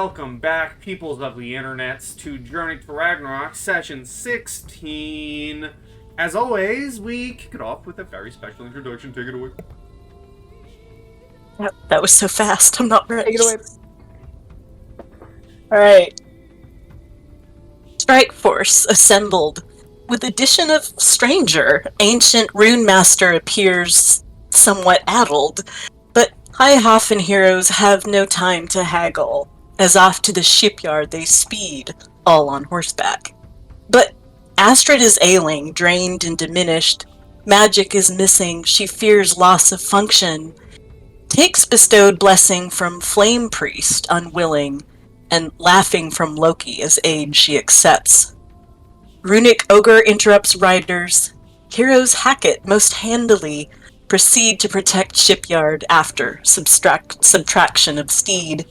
welcome back, peoples of the internets, to Journey to Ragnarok, session 16. As always, we kick it off with a very special introduction. Take it away. That was so fast, I'm not ready. Take it away. Alright. Strike Force assembled. With addition of Stranger, ancient rune master appears somewhat addled, but Highhofen heroes have no time to haggle, as off to the shipyard they speed, all on horseback. But Astrid is ailing, drained and diminished. Magic is missing, she fears loss of function. Takes bestowed blessing from Flame Priest, unwilling, and laughing from Loki as aid she accepts. Runic Ogre interrupts riders. Heroes hack it most handily, proceed to protect shipyard after subtraction of steed.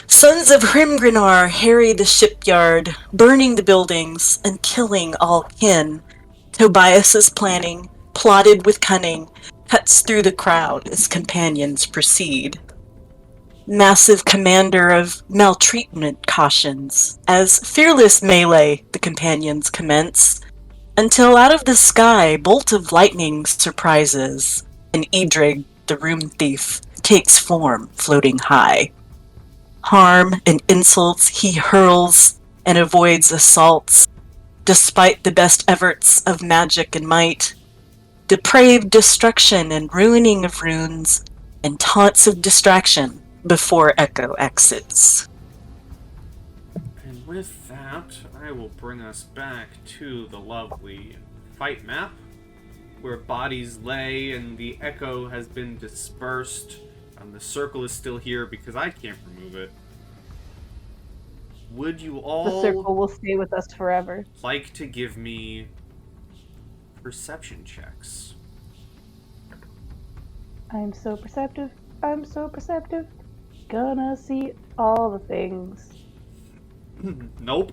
Sons of Hrimgrinar harry the shipyard, burning the buildings and killing all kin. Tobias' planning, plotted with cunning, cuts through the crowd as companions proceed. Massive commander of maltreatment cautions, as fearless melee the companions commence, until out of the sky bolt of lightning surprises, and Ydreg, the Rune Thief, takes form floating high. Harm and insults he hurls and avoids assaults, despite the best efforts of magic and might. Depraved destruction and ruining of runes, and taunts of distraction before Echo exits. And with that, I will bring us back to the lovely fight map, where bodies lay and the Echo has been dispersed, and the circle is still here because I can't remove it. Would you all The circle will stay with us forever. like to give me perception checks? I'm so perceptive. I'm so perceptive. Gonna see all the things. Nope.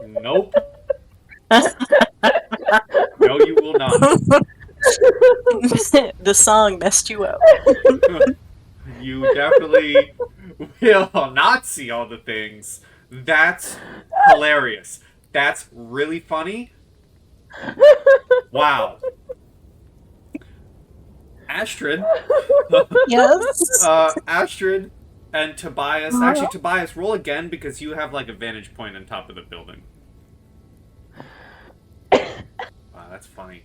Nope. No, you will not. The song messed you up. You definitely will not see all the things. That's hilarious. That's really funny. Wow. Astrid. Yes? Astrid and Tobias. Actually, Tobias, roll again because you have like a vantage point on top of the building. Wow, that's funny.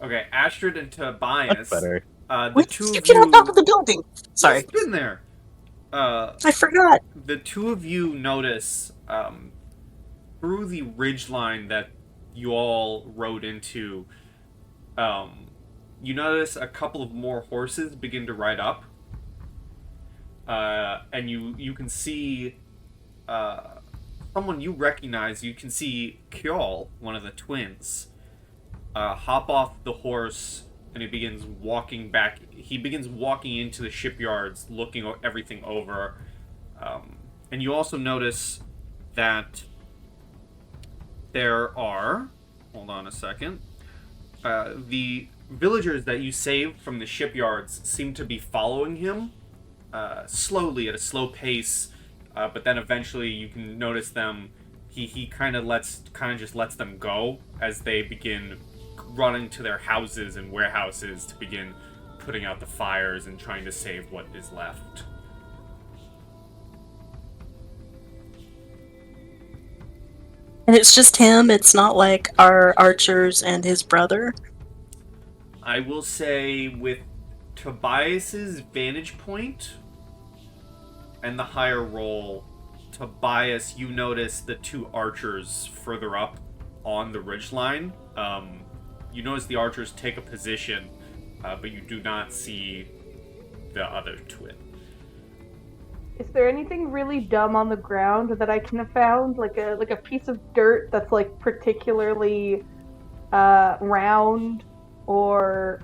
Okay, Astrid and Tobias. That's better. The two You of get you. on top of the building! Sorry, It's been there. I forgot. The two of you notice through the ridgeline that you all rode into, you notice a couple of more horses begin to ride up, and you can see someone you recognize. You can see Kjol, one of the twins, hop off the horse, and he begins walking back. He begins walking into the shipyards, looking everything over. And you also notice that there are... Hold on a second. The villagers that you saved from the shipyards seem to be following him slowly, at a slow pace. But then eventually you can notice them. He kind of just lets them go as they begin running to their houses and warehouses to begin putting out the fires and trying to save what is left. And it's just him, it's not like our archers and his brother? I will say with Tobias's vantage point and the higher roll, Tobias, you notice the two archers further up on the ridgeline. You notice the archers take a position, but you do not see the other twin. Is there anything really dumb on the ground that I can have found? Like a piece of dirt that's like particularly round, or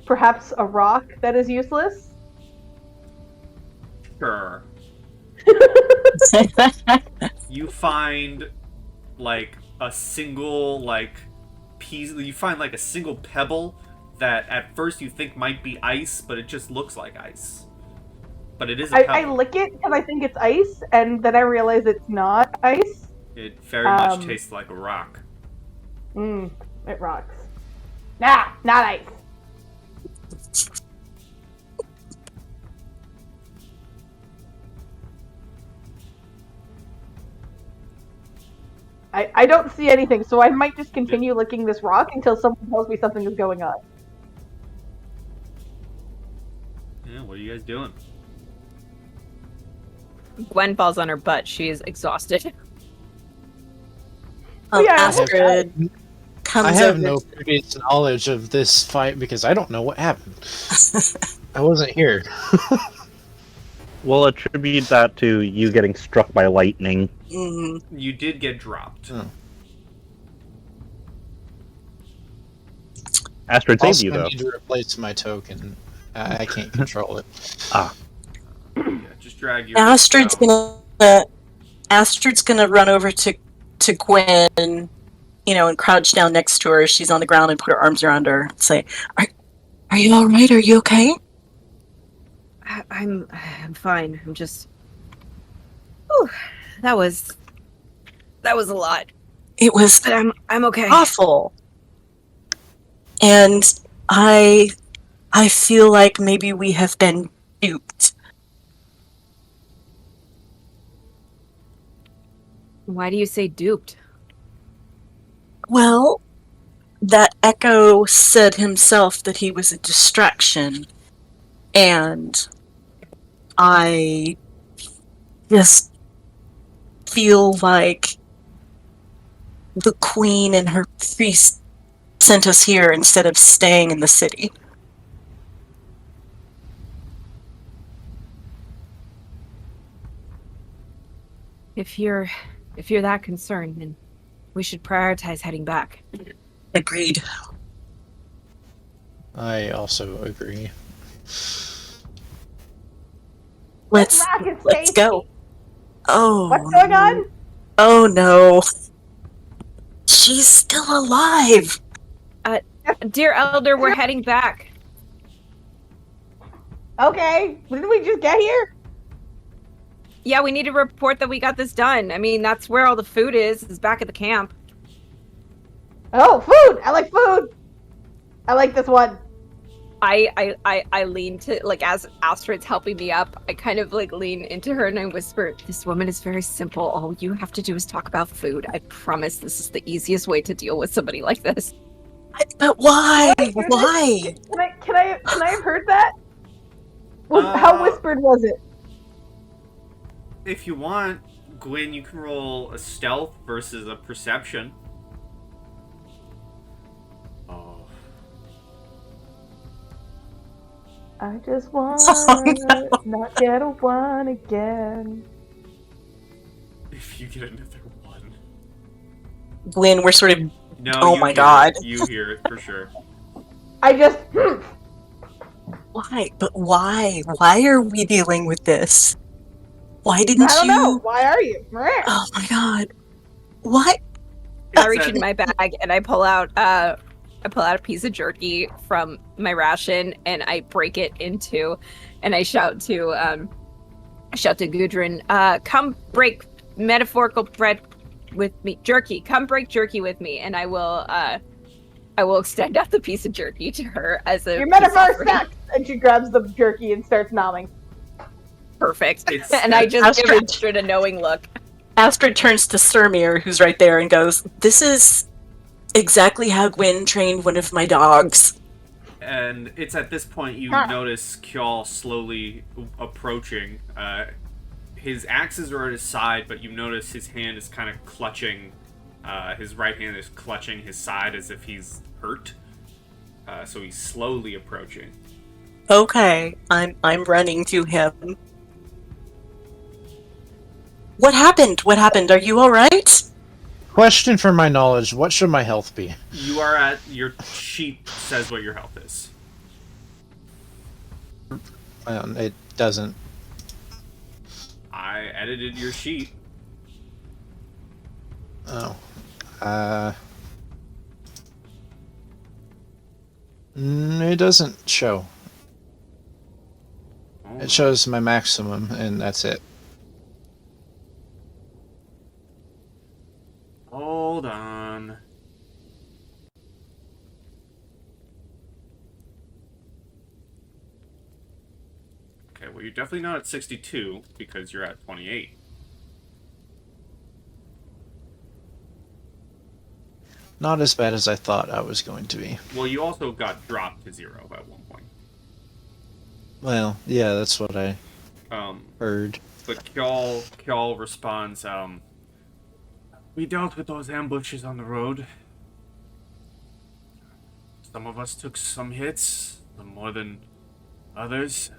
perhaps a rock that is useless? Sure. You find like a single piece. You find like a single pebble that at first you think might be ice, but it just looks like ice. but it is a I pebble. lick it because I think it's ice, and then I realize it's not ice. It very much tastes like a rock. It rocks. Nah, not ice. I don't see anything, so I might just continue licking this rock until someone tells me something is going on. Yeah, what are you guys doing? Gwen falls on her butt. She is exhausted. Yeah, Astrid comes I have over. no previous knowledge of this fight because I don't know what happened. I wasn't here. We'll attribute that to you getting struck by lightning. You did get dropped. Oh. Astrid saved Also, you, I though. need to replace my token. I can't control it. Yeah, just drag your. Astrid's gonna run over to Gwen, and crouch down next to her. She's on the ground and put her arms around her and say, "Are you all right? Are you okay?" I'm fine. I'm just. Whew, that was a lot. It was But I'm okay. awful, and I feel like maybe we have been duped. Why do you say duped? Well, that Echo said himself that he was a distraction, and I just feel like the Queen and her priest sent us here instead of staying in the city. If you're that concerned, then we should prioritize heading back. Agreed. I also agree. Let's rock is let's tasty. go. Oh. What's going on? Oh no. She's still alive. Dear Elder, we're heading back. Okay, didn't we just get here? Yeah, we need to report that we got this done. I mean, that's where all the food is back at the camp. Oh, food! I like food! I like this one. I lean to, like, as Astrid's helping me up, I kind of, like, lean into her and I whisper, "This woman is very simple. All you have to do is talk about food. I promise this is the easiest way to deal with somebody like this." But why? Can I hear Why? Can I have heard that? How whispered was it? If you want, Gwen, you can roll a stealth versus a perception. Oh. I just want not get a one again. If you get another one. Gwen, we're sort of. No, Oh you my hear God. it. You hear it for sure. I just. Why? But why? Why are we dealing with this? Why didn't I don't you? know. Why are you? Oh my God. What? I reach into my bag and I pull out a piece of jerky from my ration and I break it into, and I shout to Gudrun, "Come break metaphorical bread with me, jerky. Come break jerky with me," and I will extend out the piece of jerky to her as a Your peace metaphor offering. sucks! And she grabs the jerky and starts nomming. Perfect. It's- And I just give Astrid. Astrid a knowing look. Astrid turns to Surmir, who's right there, and goes, "This is exactly how Gwen trained one of my dogs." And it's at this point you notice Kjall slowly approaching. His axes are at his side, but you notice his hand is kind of clutching. His right hand is clutching his side as if he's hurt. So he's slowly approaching. Okay, I'm running to him. What happened? What happened? Are you all right? Question for my knowledge, what should my health be? You are at... Your sheet says what your health is. It doesn't. I edited your sheet. Oh. It doesn't show. Oh. It shows my maximum, and that's it. Hold on. Okay, well, you're definitely not at 62 because you're at 28. Not as bad as I thought I was going to be. Well, you also got dropped to 0 at one point. Well, yeah, that's what I Um, heard. but Kjall responds, we dealt with those ambushes on the road. Some of us took some hits, some more than others.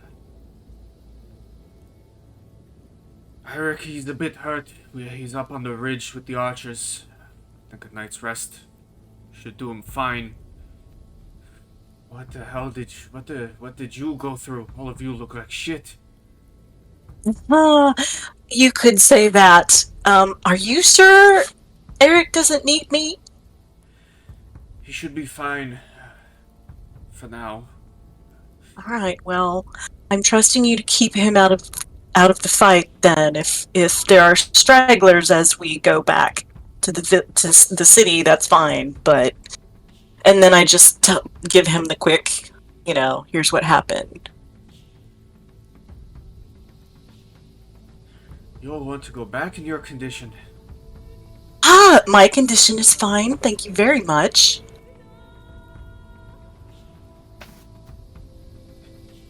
Ydreg, he's a bit hurt. He's up on the ridge with the archers. I think a night's rest should do him fine. What the hell what did you go through? All of you look like shit. You could say that. Are you sure Eric doesn't need me? He should be fine. For now. Alright, well, I'm trusting you to keep him out of the fight then. If there are stragglers as we go back to the city, that's fine, but... And then I just give him the quick, here's what happened. You'll want to go back in your condition. My condition is fine, thank you very much.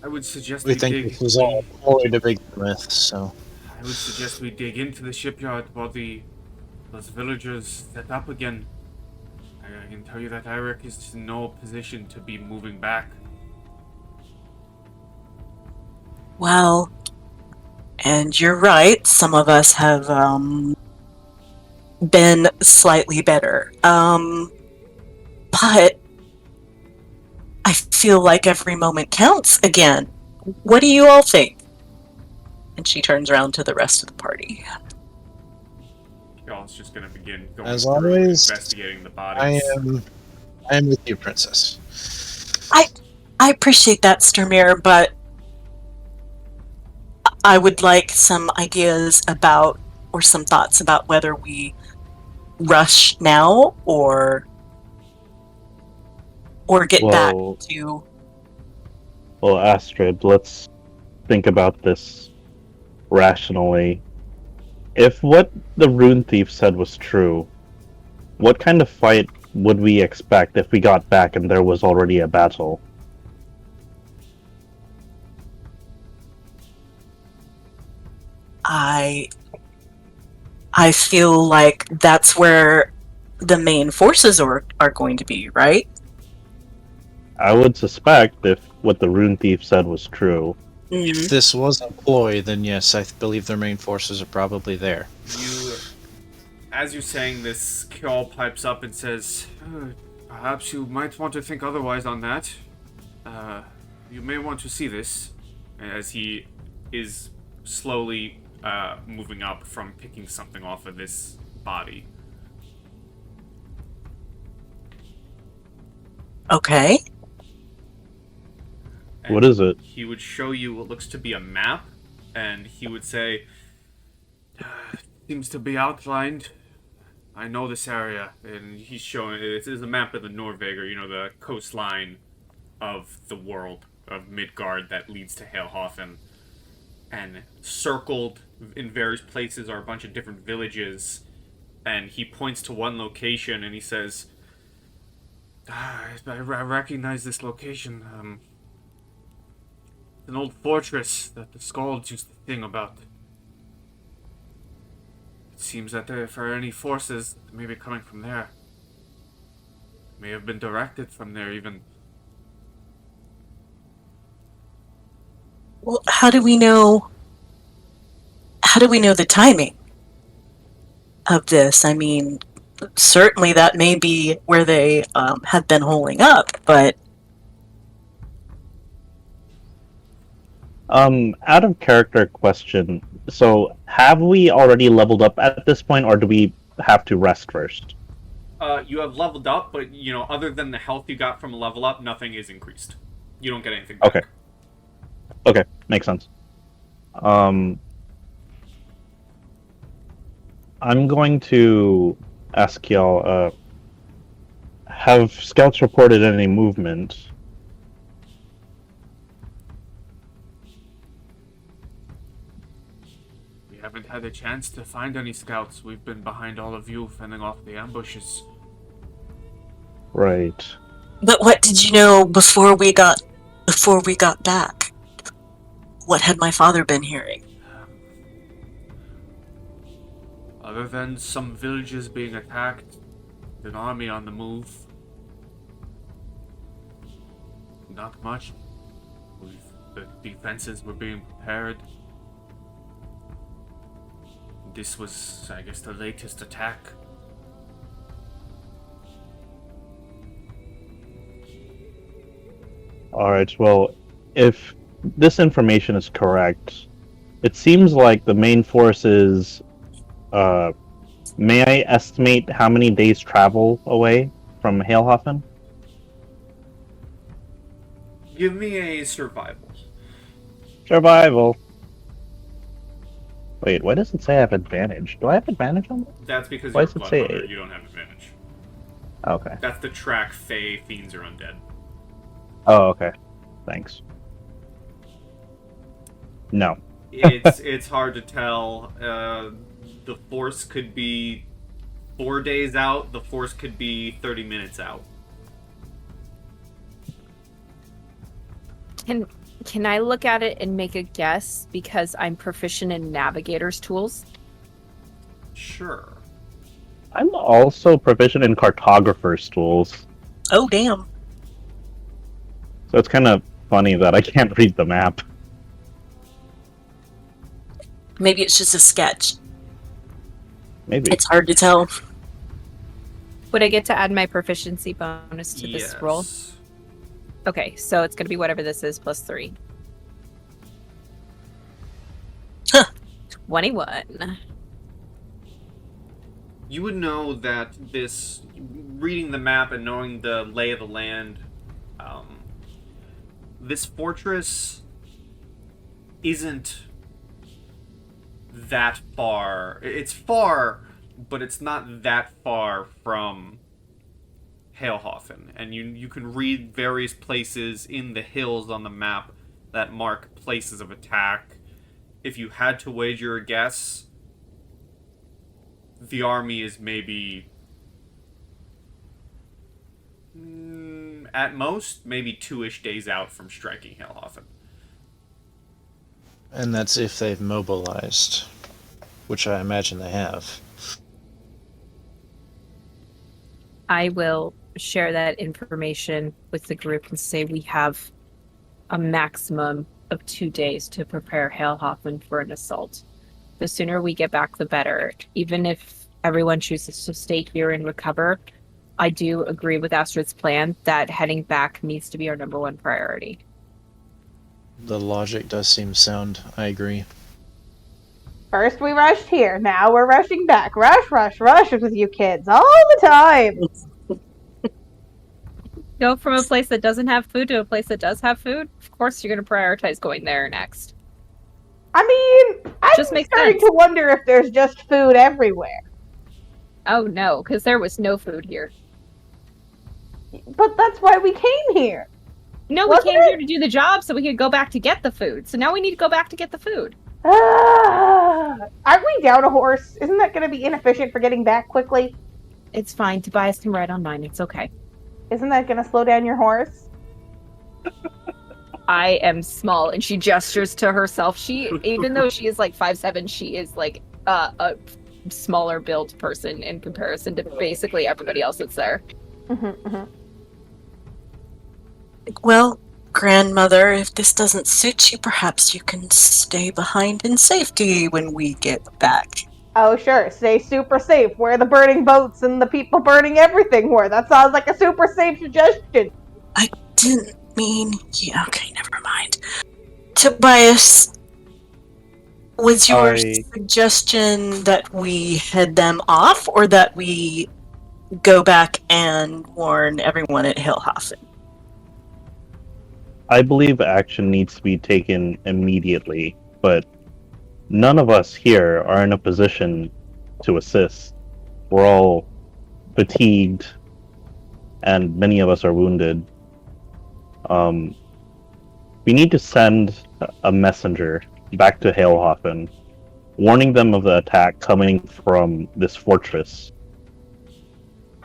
I would suggest We think this is all ploy to begin with, so... I would suggest we dig into the shipyard while those villagers set up again. I can tell you that Ydreg is in no position to be moving back. Well, and you're right, some of us have, been slightly better. But I feel like every moment counts again. What do you all think? And she turns around to the rest of the party. Y'all's just gonna begin going As through always, investigating the bodies. I am with you, Princess. I appreciate that, Sturmir, but I would like some ideas about, or some thoughts about whether we rush now or get back to... Well, Astrid, let's think about this rationally. If what the Rune Thief said was true, what kind of fight would we expect if we got back and there was already a battle? I feel like that's where the main forces are going to be, right? I would suspect if what the Rune Thief said was true. If this was a ploy, then yes, I believe their main forces are probably there. As you're saying this, Kjall pipes up and says, perhaps you might want to think otherwise on that. You may want to see this, as he is slowly moving up from picking something off of this body. Okay. And what is it? He would show you what looks to be a map, and he would say, seems to be outlined. I know this area, and he's showing it is a map of the Norveger, the coastline of the world of Midgard that leads to Helhofen. And circled in various places are a bunch of different villages, and he points to one location and he says, I recognize this location. It's an old fortress that the Skalds used to sing about. It seems that if there are any forces that may be coming from there, may have been directed from there even. Well, how do we know the timing of this? I mean, certainly that may be where they have been holding up, but... Out of character question, so have we already leveled up at this point, or do we have to rest first? You have leveled up, but, other than the health you got from a level up, nothing is increased. You don't get anything back. Okay, makes sense. I'm going to ask y'all, have scouts reported any movement? We haven't had a chance to find any scouts. We've been behind all of you, fending off the ambushes. Right. But what did you know before we got back? What had my father been hearing? Other than some villages being attacked, an army on the move. Not much. The defenses were being prepared. This was, I guess, the latest attack. Alright, well, if this information is correct, it seems like the main force is, may I estimate how many days travel away from Halehofen? Give me a survival. Survival. Wait, why does it say I have advantage? Do I have advantage on that? That's because Why you're does it a say bloodhunter, eight? you don't have advantage. Okay. That's the track Fey, Fiends, or Undead. Oh, okay. Thanks. No. It's hard to tell. The force could be 4 days out. The force could be 30 minutes out. Can I look at it and make a guess because I'm proficient in navigator's tools? Sure. I'm also proficient in cartographer's tools, Oh, damn. so it's kind of funny that I can't read the map. Maybe it's just a sketch. Maybe. It's hard to tell. Would I get to add my proficiency bonus to this roll? Yes. Okay, so it's going to be whatever this is plus 3. Huh. 21. You would know that this, reading the map and knowing the lay of the land, this fortress isn't that far. It's far, but it's not that far from Halehofen. And you can read various places in the hills on the map that mark places of attack. If you had to wager a guess, the army is maybe at most maybe 2-ish days out from striking Halehofen. And that's if they've mobilized, which I imagine they have. I will share that information with the group and say we have a maximum of 2 days to prepare Halehofen for an assault. The sooner we get back, the better. Even if everyone chooses to stay here and recover, I do agree with Astrid's plan that heading back needs to be our number one priority. The logic does seem sound. I agree. First we rushed here, now we're rushing back. Rush, rush, rush with you kids all the time. Go from a place that doesn't have food to a place that does have food? Of course you're going to prioritize going there next. I mean, I'm Just makes starting sense. to wonder if there's just food everywhere. Oh no, because there was no food here. But that's why we came here. No, Wasn't we came it? here to do the job so we could go back to get the food. So now we need to go back to get the food. Aren't we down a horse? Isn't that going to be inefficient for getting back quickly? It's fine. Tobias can ride on mine. It's okay. Isn't that going to slow down your horse? I am small, and she gestures to herself. She, even though she is like 5'7", she is like a smaller built person in comparison to basically everybody else that's there. Well, grandmother, if this doesn't suit you, perhaps you can stay behind in safety when we get back. Oh, sure. Stay super safe. Where the burning boats and the people burning everything were. That sounds like a super safe suggestion. I didn't mean... Yeah, okay, never mind. Tobias, was your suggestion that we head them off, or that we go back and warn everyone at Halehofen? I believe action needs to be taken immediately, but none of us here are in a position to assist. We're all fatigued, and many of us are wounded. We need to send a messenger back to Hailhofen, warning them of the attack coming from this fortress.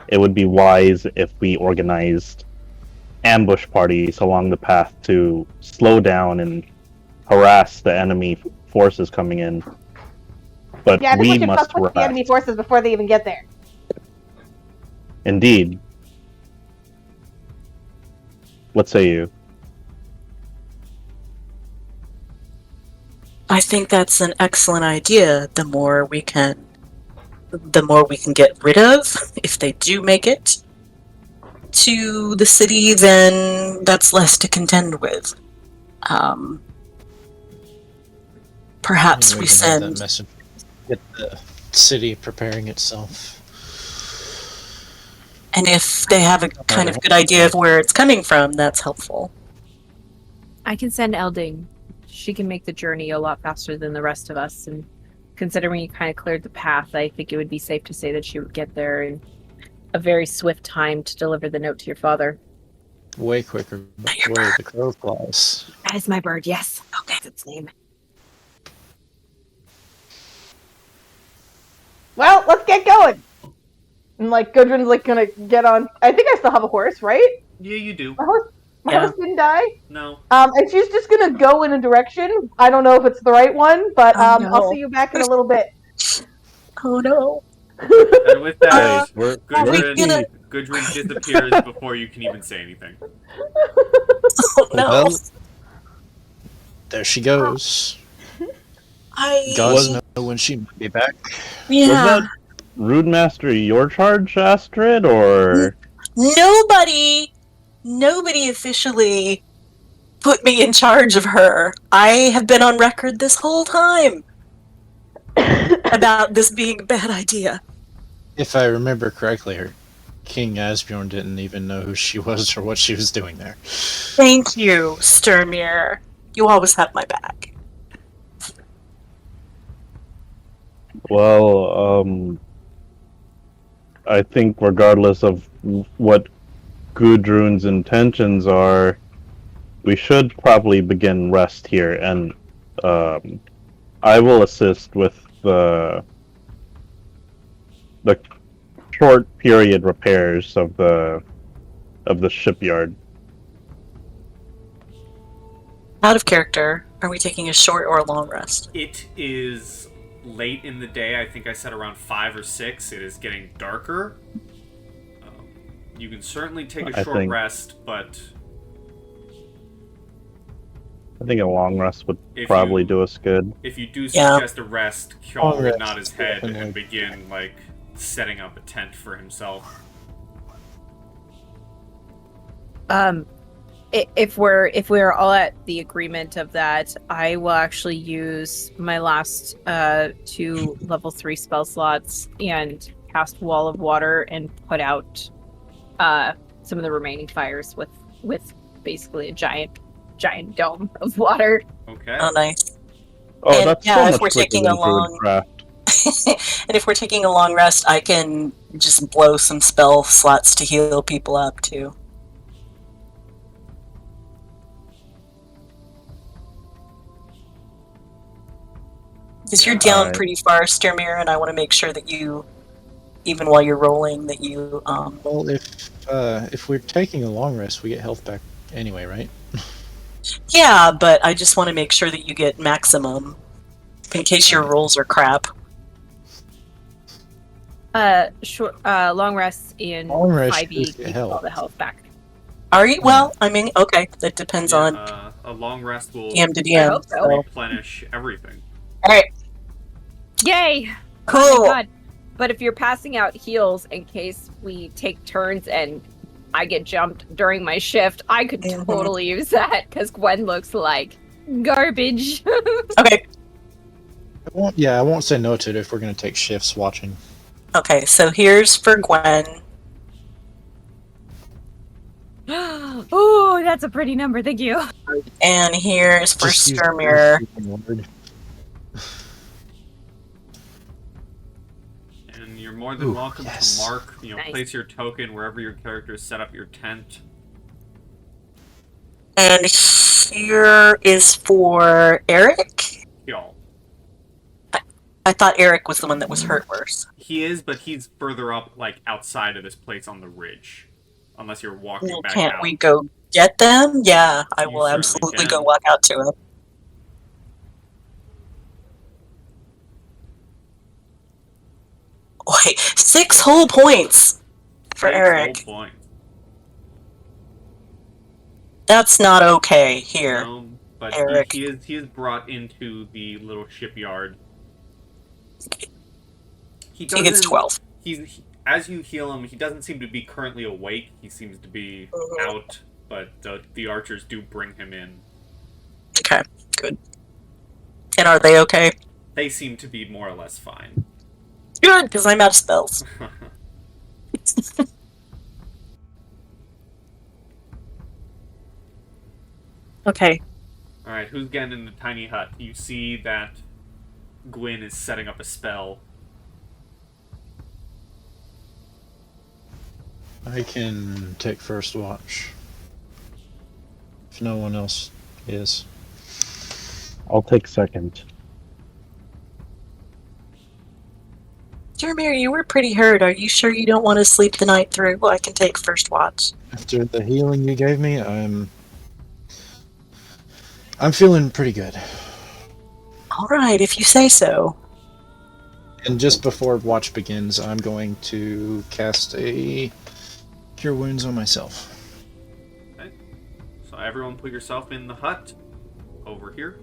It would be wise if we organized ambush parties along the path to slow down and harass the enemy forces coming in. But Yeah, I think we we should must fuck with the rest. enemy forces before they even get there. Indeed. What say you? I think that's an excellent idea. The more we can get rid of, if they do make it to the city, then that's less to contend with. Perhaps We we can have that send. message. Get the city preparing itself. And if they have a kind of good idea of where it's coming from, that's helpful. I can send Elding. She can make the journey a lot faster than the rest of us, and considering you kind of cleared the path, I think it would be safe to say that she would get there in a very swift time to deliver the note to your father. Way quicker. Way the crow flies. That is my bird, yes. Okay, that's its name. Well, let's get going. And like Gudrun's like gonna get on. I think I still have a horse, right? Yeah, you do. My Yeah. horse didn't die. No. And she's just gonna go in a direction. I don't know if it's the right one, but Oh, no. I'll see you back in a little bit. Oh no. And with that, We're Gudrun disappears before you can even say anything. Oh no. Well, there she goes. Gods know when she might be back. Yeah. Was that Rude Master your charge, Astrid, or Nobody officially put me in charge of her. I have been on record this whole time about this being a bad idea. If I remember correctly, King Asbjorn didn't even know who she was or what she was doing there. Thank you, Sturmir. You always have my back. well, I think regardless of what Gudrun's intentions are, we should probably begin rest here, and I will assist with the short period repairs of the shipyard. Out of character, are we taking a short or a long rest? It is late in the day. I think I said around 5 or 6. It is getting darker. You can certainly take a short rest, but I think a long rest would probably do us good. if you do suggest a rest, Kjol would nod his head definitely. and begin setting up a tent for himself. If we're all at the agreement of that, I will actually use my last 2 level 3 spell slots and cast Wall of Water and put out some of the remaining fires with basically a giant dome of water. Okay. Oh, nice. Oh, And that's yeah, so if much we're quicker taking than a long- Druidcraft. And if we're taking a long rest, I can just blow some spell slots to heal people up, too. Because you're down Alright. pretty far, Sturmir, and I want to make sure that you, even while you're rolling, that you, Well, if we're taking a long rest, we get health back anyway, right? yeah, but I just want to make sure that you get maximum, in case your rolls are crap. Long rests in Long rest 5e gives you keep health. all the health back. Are you? Well, I mean, okay, that depends Yeah, on a long rest will DM to I DM. hope so. So. replenish everything. Alright, Yay! cool. Oh my god. But if you're passing out heals in case we take turns and I get jumped during my shift, I could Mhm. totally use that because Gwen looks like garbage. Okay, I won't say no to it if we're going to take shifts watching. okay, so here's for Gwen. Ooh, that's a pretty number. Thank you. And here's for Just use Sturmir. the word. more than welcome yes. to mark, Nice. place your token wherever your character has set up your tent. And here is for Eric. Y'all. I thought Eric was the one that was hurt worse. He is, but he's further up, like, outside of this place on the ridge. Unless you're walking Well, back can't out. we go get them? Yeah, I You will certainly absolutely can. go walk out to him. Wait, 6 whole points for 6 Eric. whole points. That's not okay here. No, but Eric. he is brought into the little shipyard. He He gets 12. As you heal him, he doesn't seem to be currently awake. He seems to be out, but the archers do bring him in. Okay, good. And are they okay? They seem to be more or less fine. Good, because I'm out of spells. Okay. Alright, who's getting in the tiny hut? You see that Gwyn is setting up a spell. I can take first watch. If no one else is. I'll take second. Jeremy, you were pretty hurt. Are you sure you don't want to sleep the night through? Well, I can take first watch. After the healing you gave me, I'm feeling pretty good. All right, if you say so. And just before watch begins, I'm going to cast a Cure Wounds on myself. Okay. So everyone put yourself in the hut. Over here.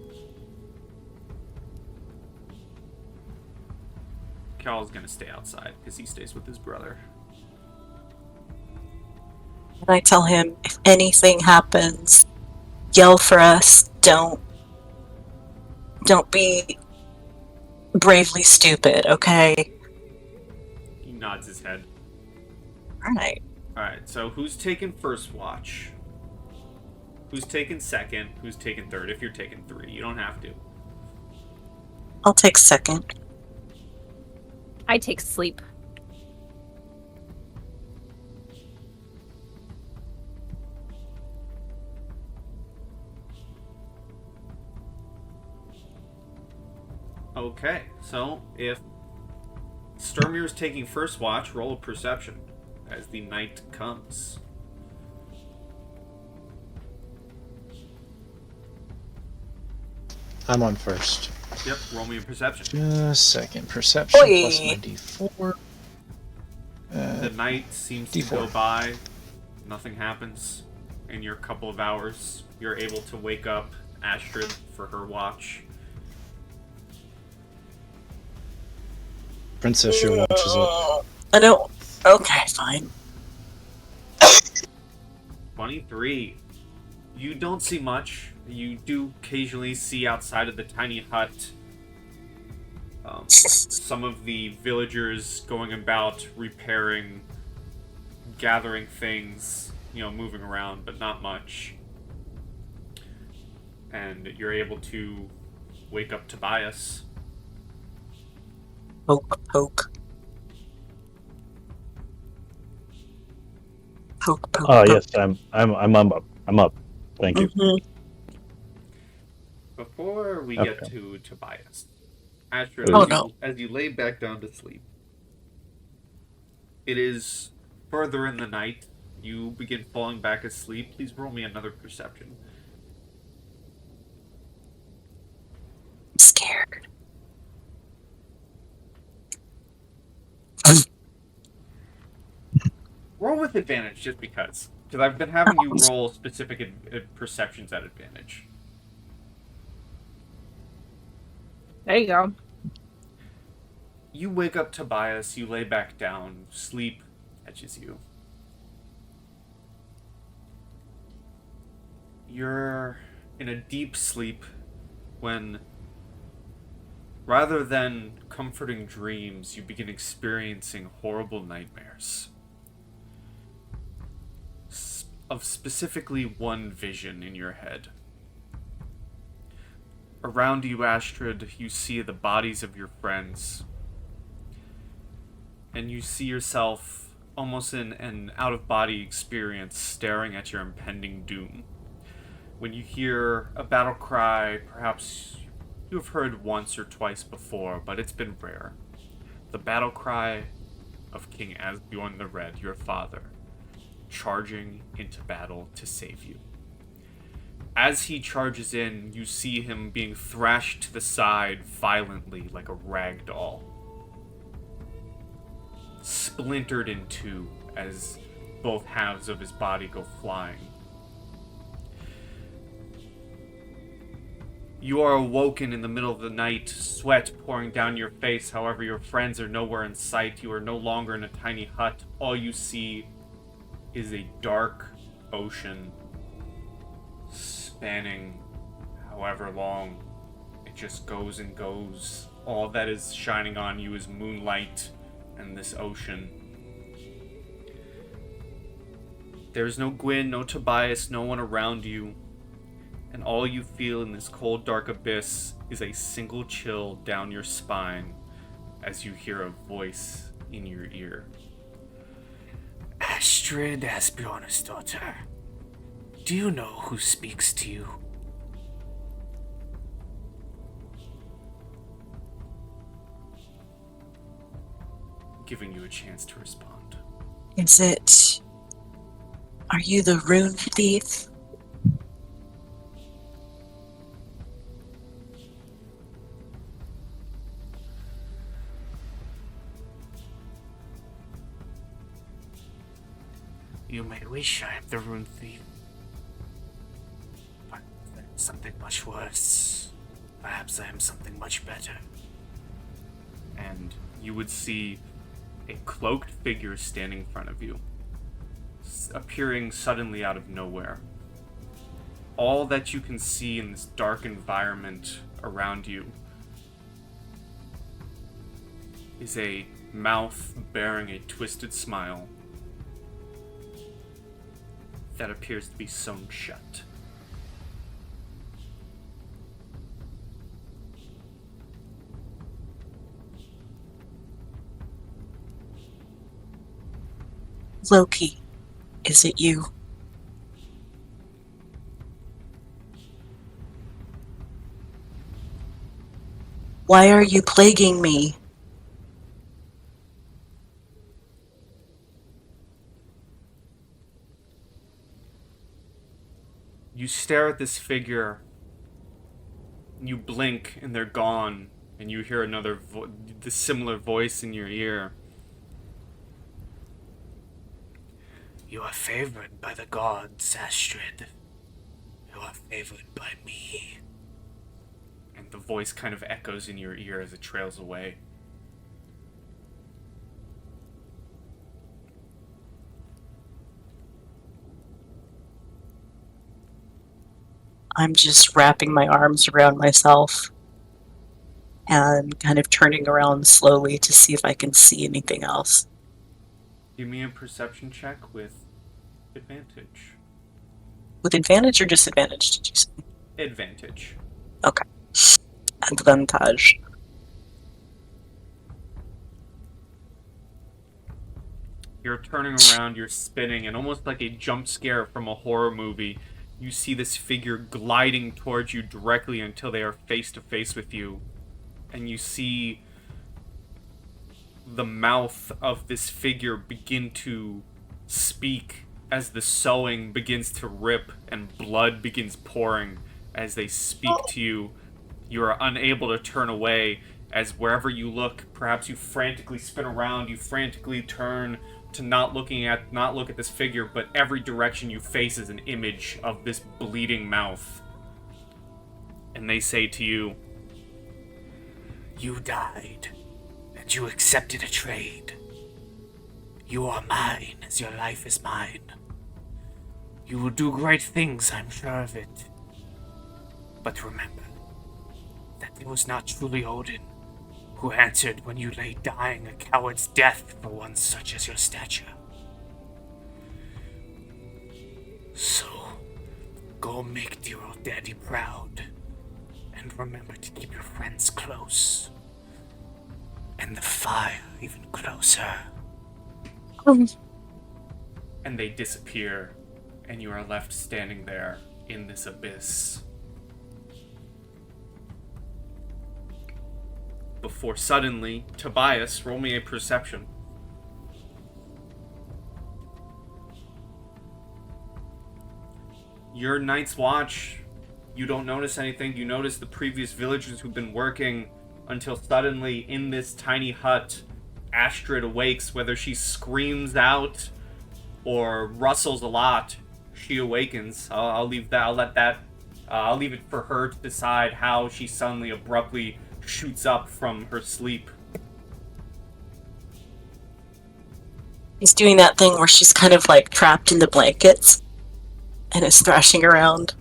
Cal's gonna stay outside, because he stays with his brother. And I tell him, if anything happens, yell for us. Don't be bravely stupid, okay? He nods his head. Alright. Alright, so who's taking first watch? Who's taking second? Who's taking third? If you're taking 3, you don't have to. I'll take second. I take sleep. Okay, so if Sturmir's taking first watch, roll a perception as the night comes. I'm on first. Yep, roll me a perception. Just second. Perception Oi. plus my D4. The night seems to D4. go by. Nothing happens. In your couple of hours, you're able to wake up Astrid for her watch. Princess, your watch is up. I don't... Okay, fine. 23. You don't see much. You do occasionally see outside of the tiny hut some of the villagers going about repairing, gathering things, moving around, but not much. And you're able to wake up Tobias. Poke, poke. Poke, poke, Oh poke. yes, I'm up. I'm up. Thank you. Mhm. Before we Okay. get to Tobias, Astrid, Oh, no. as you lay back down to sleep, it is further in the night. You begin falling back asleep. Please roll me another perception. I'm scared. Roll with advantage, just because. Because I've been having you roll specific perceptions at advantage. There you go. You wake up Tobias, you lay back down, sleep catches you. You're in a deep sleep when, rather than comforting dreams, you begin experiencing horrible nightmares. Of specifically one vision in your head. Around you, Astrid, you see the bodies of your friends and you see yourself almost in an out-of-body experience staring at your impending doom. When you hear a battle cry, perhaps you have heard once or twice before, but it's been rare. The battle cry of King Asbjorn the Red, your father, charging into battle to save you. As he charges in, you see him being thrashed to the side violently like a rag doll. Splintered in two as both halves of his body go flying. You are awoken in the middle of the night, sweat pouring down your face. However, your friends are nowhere in sight. You are no longer in a tiny hut. All you see is a dark ocean spanning however long. It just goes and goes. All that is shining on you is moonlight and this ocean. There's no Gwyn, no Tobias, no one around you. And all you feel in this cold, dark abyss is a single chill down your spine as you hear a voice in your ear. Astrid Asbjorn's daughter, do you know who speaks to you? Giving you a chance to respond. Is it... Are you the Rune Thief? You may wish I am the Rune Thief, but there's something much worse. Perhaps I am something much better. And you would see a cloaked figure standing in front of you, appearing suddenly out of nowhere. All that you can see in this dark environment around you is a mouth bearing a twisted smile that appears to be sewn shut. Loki, is it you? Why are you plaguing me? You stare at this figure, you blink and they're gone, and you hear another this similar voice in your ear. You are favored by the gods, Astrid. You are favored by me. And the voice kind of echoes in your ear as it trails away. I'm just wrapping my arms around myself and kind of turning around slowly to see if I can see anything else. Give me a perception check with advantage. With advantage or disadvantage, did you say? Advantage. Okay. Advantage. You're turning around, you're spinning, and almost like a jump scare from a horror movie, you see this figure gliding towards you directly until they are face to face with you. And you see the mouth of this figure begin to speak as the sewing begins to rip and blood begins pouring as they speak to you. You are unable to turn away as wherever you look, perhaps you frantically spin around, you frantically turn to not look at this figure, but every direction you face is an image of this bleeding mouth. And they say to you, you died, and you accepted a trade. You are mine, as your life is mine. You will do great things, I'm sure of it. But remember, that it was not truly Odin who answered when you lay dying a coward's death for one such as your stature. So, go make dear old daddy proud, and remember to keep your friends close, and the fire even closer. And they disappear, and you are left standing there in this abyss. Before suddenly, Tobias, roll me a perception. Your night's watch, you don't notice anything. You notice the previous villagers who've been working until suddenly in this tiny hut, Astrid awakes. Whether she screams out or rustles a lot, she awakens. I'll leave that. I'll leave it for her to decide how she suddenly abruptly shoots up from her sleep. He's doing that thing where she's kind of like trapped in the blankets and is thrashing around.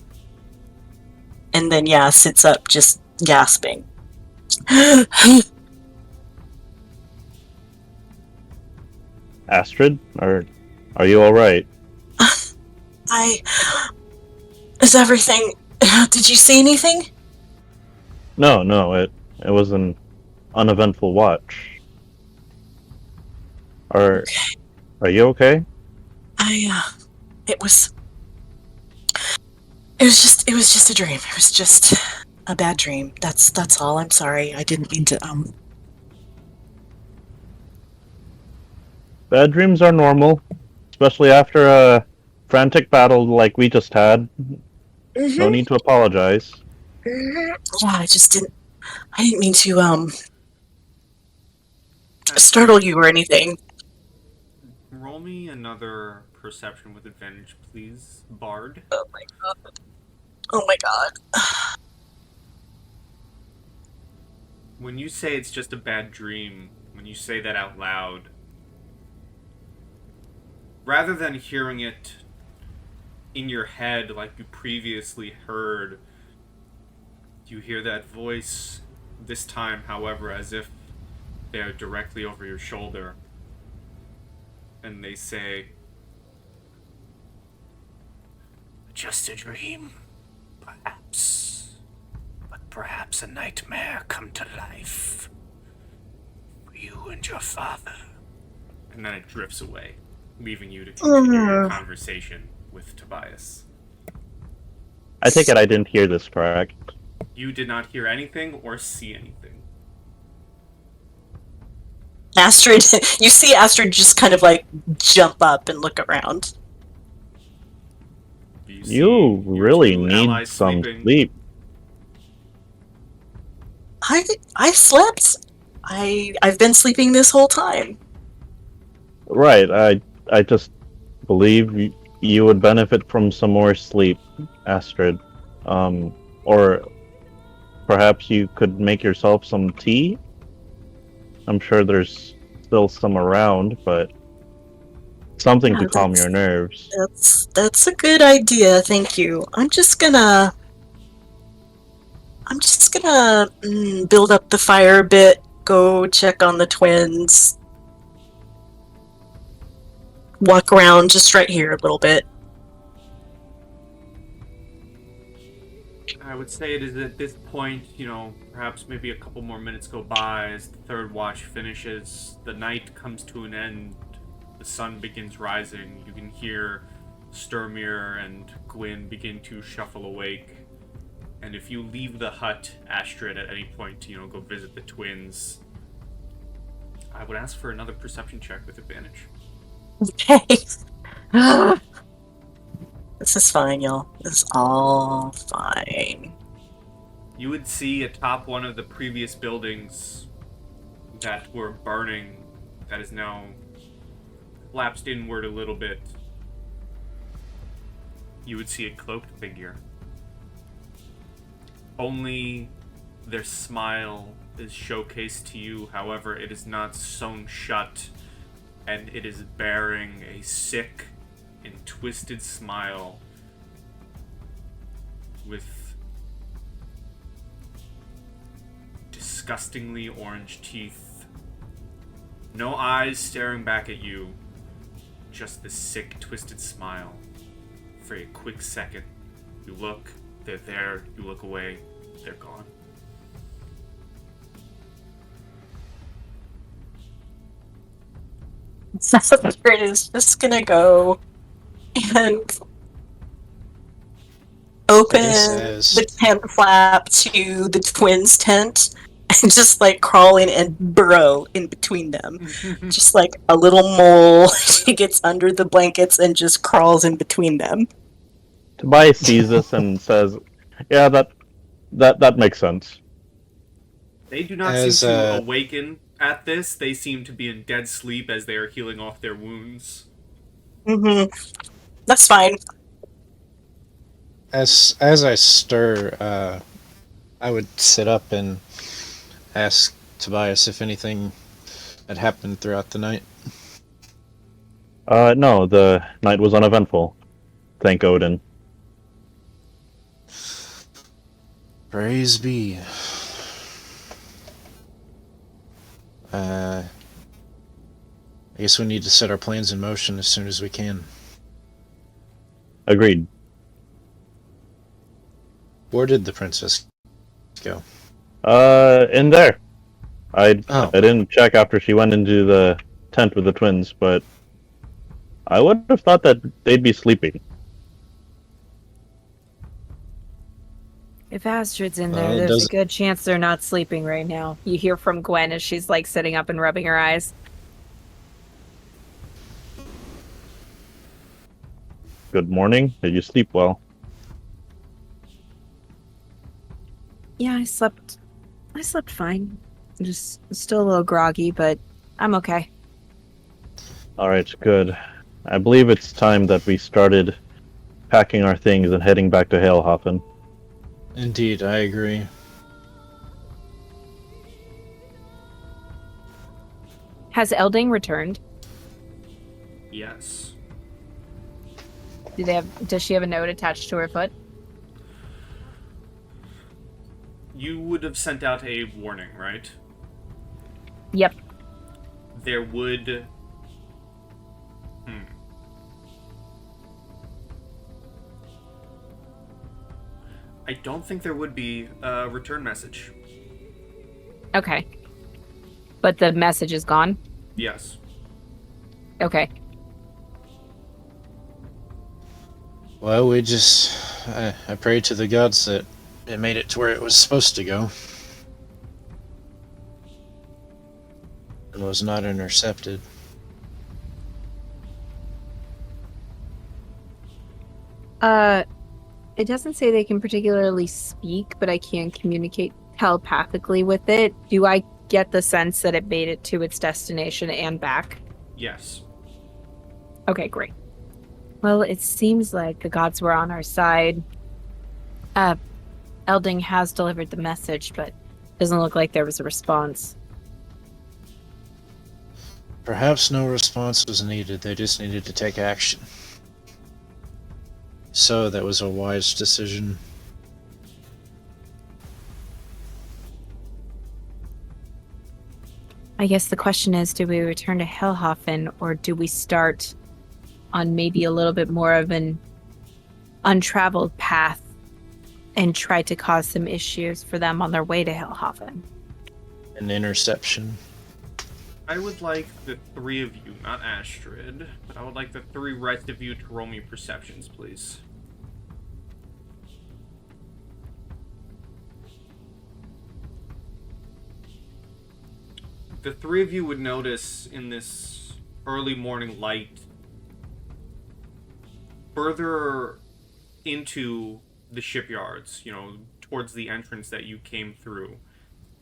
And then, yeah, sits up just gasping. Astrid, are you all right? Is everything... Did you see anything? No, it was an uneventful watch. Are you okay? It was just a dream. It was just a bad dream. That's all. I'm sorry. I didn't mean to, Bad dreams are normal, especially after a frantic battle like we just had. No need to apologize. Yeah, I didn't mean to, startle you or anything. Roll me another perception with advantage, please, Bard. Oh my god. Oh my god. When you say it's just a bad dream, when you say that out loud, rather than hearing it in your head like you previously heard, you hear that voice, this time, however, as if they are directly over your shoulder. And they say, "Just a dream, perhaps. But perhaps a nightmare come to life. For you and your father." And then it drifts away, leaving you to continue your conversation with Tobias. I take it I didn't hear this, correct? You did not hear anything or see anything. Astrid, you see Astrid just kind of like jump up and look around. You really two need allies some sleeping. sleep. I slept. I've been sleeping this whole time. Right, I just believe you would benefit from some more sleep, Astrid. Or perhaps you could make yourself some tea? I'm sure there's still some around, but something to calm your nerves. That's a good idea, thank you. I'm just gonna build up the fire a bit, go check on the twins, walk around just right here a little bit. I would say it is at this point, perhaps maybe a couple more minutes go by as the third watch finishes. The night comes to an end. The sun begins rising. You can hear Sturmir and Gwyn begin to shuffle awake. And if you leave the hut, Astrid, at any point to, go visit the twins, I would ask for another perception check with advantage. Okay. This is fine, y'all. This is all fine. You would see atop one of the previous buildings that were burning, that is now collapsed inward a little bit. You would see a cloaked figure. Only their smile is showcased to you, however, it is not sewn shut, and it is bearing a sick and twisted smile with disgustingly orange teeth. No eyes staring back at you, just the sick, twisted smile. For a quick second, you look, they're there, you look away, they're gone. Astrid is just gonna go and open This is- the tent flap to the twins' tent and just like crawl in and burrow in between them. Just like a little mole, she gets under the blankets and just crawls in between them. Tobias sees this and says, "Yeah, that makes sense." They do not As, seem to awaken at this. They seem to be in dead sleep as they are healing off their wounds. That's fine. As I stir, I would sit up and ask Tobias if anything had happened throughout the night. No, the night was uneventful. Thank Odin. Praise be. I guess we need to set our plans in motion as soon as we can. Agreed. Where did the princess go? In there. I Oh. didn't check after she went into the tent with the twins, but I would have thought that they'd be sleeping. If Astrid's in there, Well, there's does- a good chance they're not sleeping right now. You hear from Gwen as she's like sitting up and rubbing her eyes. Good morning. Did you sleep well? Yeah, I slept fine. I'm just still a little groggy, but I'm okay. All right, good. I believe it's time that we started packing our things and heading back to Halehafen. Indeed, I agree. Has Elding returned? Yes. Does she have a note attached to her foot? You would have sent out a warning, right? Yep. There would... I don't think there would be a return message. Okay. But the message is gone? Yes. Okay. Well, we just... I prayed to the gods that it made it to where it was supposed to go. And was not intercepted. It doesn't say they can particularly speak, but I can communicate telepathically with it. Do I get the sense that it made it to its destination and back? Yes. Okay, great. Well, it seems like the gods were on our side. Elding has delivered the message, but doesn't look like there was a response. Perhaps no response was needed, they just needed to take action. So that was a wise decision. I guess the question is, do we return to Hellhofen, or do we start on maybe a little bit more of an untraveled path and try to cause some issues for them on their way to Hellhofen? An interception. I would like the three of you, not Astrid, but I would like the three rest of you to roll me perceptions, please. The three of you would notice in this early morning light, further into the shipyards, towards the entrance that you came through,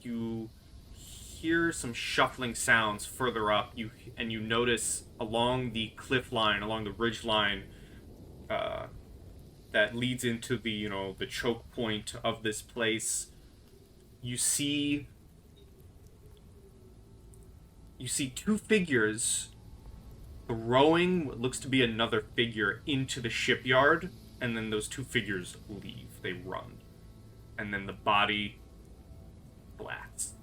you hear some shuffling sounds further up. You notice along the cliff line, along the ridge line, that leads into the the choke point of this place. You see two figures throwing what looks to be another figure into the shipyard, and then those two figures leave. They run, and then the body blasts.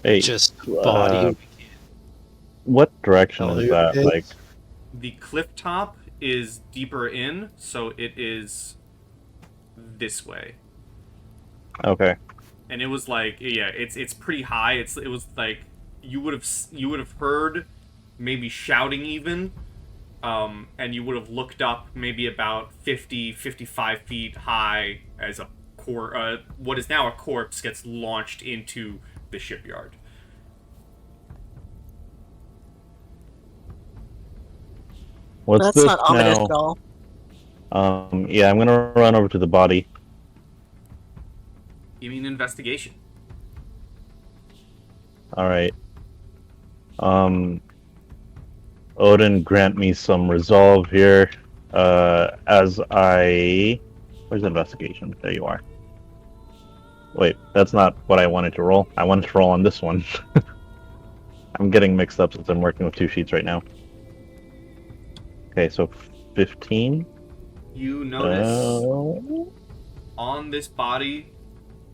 Wait, Just body. what direction is that? Okay. Like, The cliff top is deeper in, so it is this way. okay. And it was like, yeah, it's pretty high. It was like you would have heard maybe shouting even, and you would have looked up maybe about 55 feet high as a what is now a corpse gets launched into the shipyard. What's That's this not ominous now? at all. Yeah, I'm gonna run over to the body. You mean investigation? All right. Odin, grant me some resolve here. As I... Where's investigation? There you are. Wait, that's not what I wanted to roll. I wanted to roll on this one. I'm getting mixed up since I'm working with 2 sheets right now. Okay, so 15. You notice on this body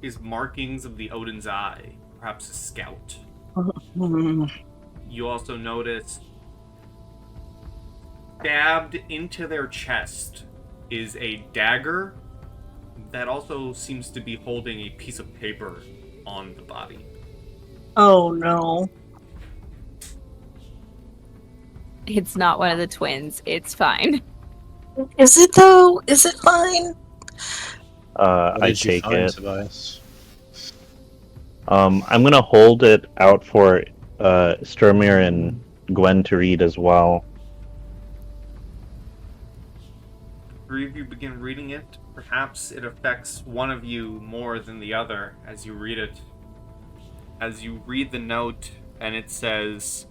is markings of the Odin's Eye, perhaps a scout. You also notice stabbed into their chest is a dagger that also seems to be holding a piece of paper on the body. Oh no. It's not one of the twins. It's fine. Is it though? Is it fine? What I did you take find, it. Tobias? I'm gonna hold it out for Sturmir and Gwen to read as well. Three of you begin reading it. Perhaps it affects one of you more than the other as you read it. As you read the note, and it says,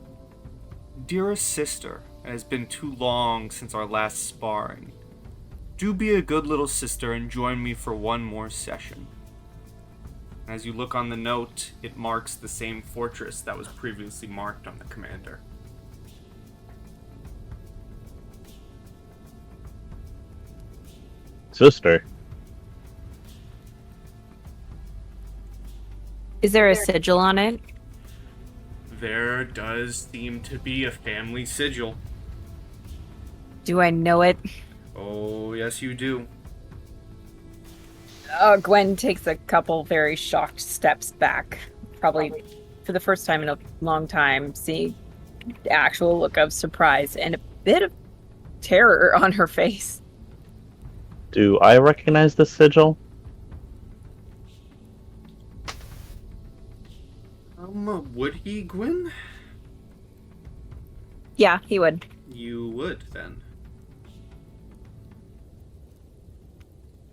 "Dearest sister, it has been too long since our last sparring. Do be a good little sister and join me for one more session." As you look on the note, it marks the same fortress that was previously marked on the commander. Sister. Is there a sigil on it? There does seem to be a family sigil. Do I know it? Oh, yes you do. Gwen takes a couple very shocked steps back. Probably for the first time in a long time, seeing the actual look of surprise and a bit of terror on her face. Do I recognize the sigil? Would he, Gwyn? Yeah, he would. You would, then.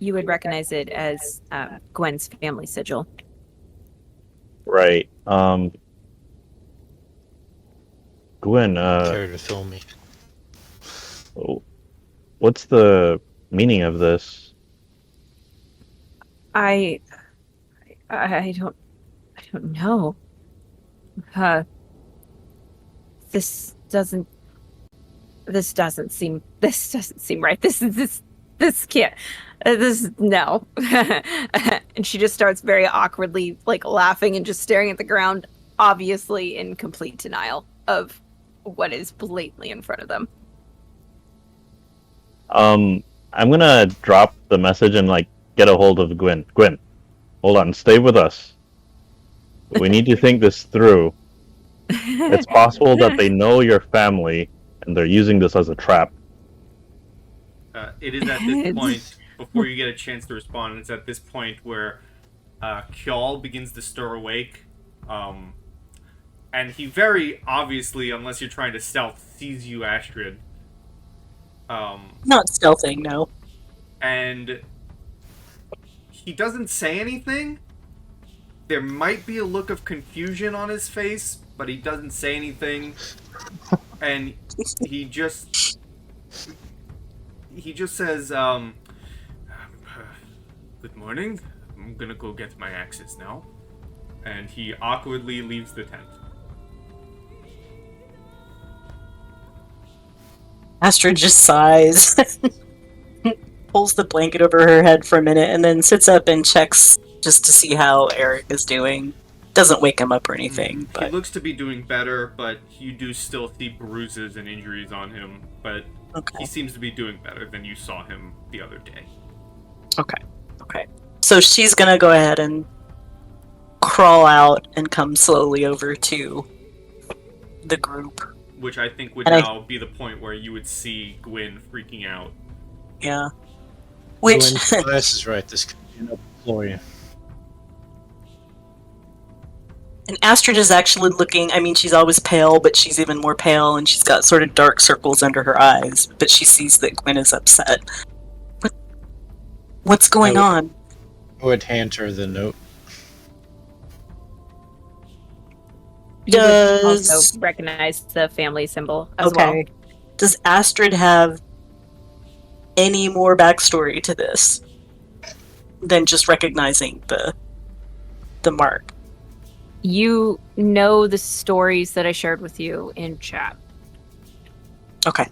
You would recognize it as Gwen's family sigil. Right. Gwen, Care to fill me? what's the meaning of this? I don't know. This doesn't seem right. This can't. No. And she just starts very awkwardly, like, laughing and just staring at the ground, obviously in complete denial of what is blatantly in front of them. I'm gonna drop the message and, like, get a hold of Gwen. Gwen, hold on, stay with us. We need to think this through. It's possible that they know your family and they're using this as a trap. It is at this point, before you get a chance to respond, it's at this point where Kjall begins to stir awake. And he very obviously, unless you're trying to stealth, sees you, Astrid. Not stealthing, no. And he doesn't say anything. There might be a look of confusion on his face, but he doesn't say anything. And he just says, "Good morning. I'm gonna go get my axes now." And he awkwardly leaves the tent. Astrid just sighs, pulls the blanket over her head for a minute, and then sits up and checks just to see how Eric is doing. Doesn't wake him up or anything, He but looks to be doing better, but you do still see bruises and injuries on him. But okay. he seems to be doing better than you saw him the other day. Okay. So she's gonna go ahead and crawl out and come slowly over to the group. Which I think would And now be the point where you would see Gwyn freaking out. Yeah. Which Tobias is right. This could be an employee. and Astrid is actually looking. I mean, she's always pale, but she's even more pale, and she's got sort of dark circles under her eyes. But she sees that Gwyn is upset. What's going on? I would hand her the note. You would Does also recognize the family symbol as well. Does Astrid have any more backstory to this than just recognizing the mark? You know the stories that I shared with you in chat. Okay.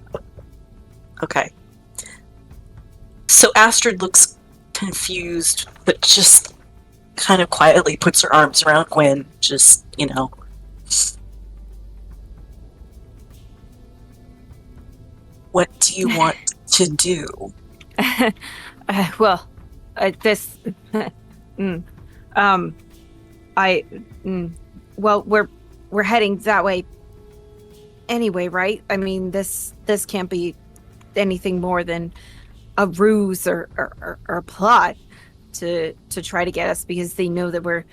So Astrid looks confused, but just kind of quietly puts her arms around Gwyn, just, What do you want to do? Well, this. Well, we're heading that way. Anyway, right? I mean, this can't be anything more than a ruse or a plot to try to get us, because they know that we're,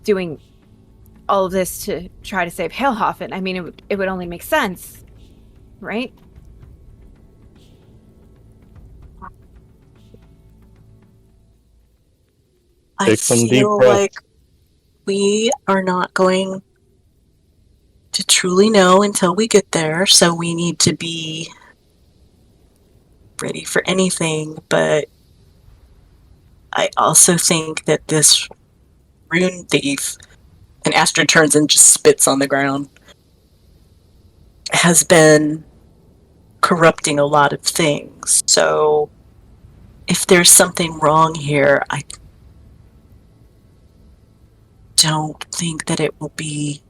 doing all of this to try to save Hailhofen. I mean, it would only make sense, right? I Take some deep feel breaths. like we are not going to truly know until we get there, so we need to be ready for anything, but I also think that this Rune Thief, and Astrid turns and just spits on the ground, has been corrupting a lot of things. So if there's something wrong here, I don't think that it will be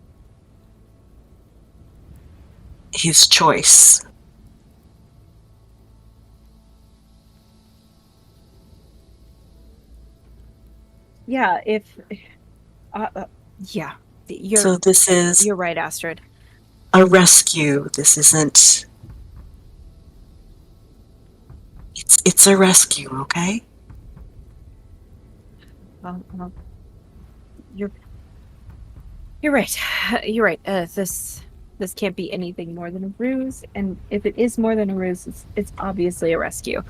his choice. Yeah, So this is you're right, Astrid. a rescue. This isn't... It's a rescue, okay? Well, you're right. You're right. This can't be anything more than a ruse, and if it is more than a ruse, it's obviously a rescue.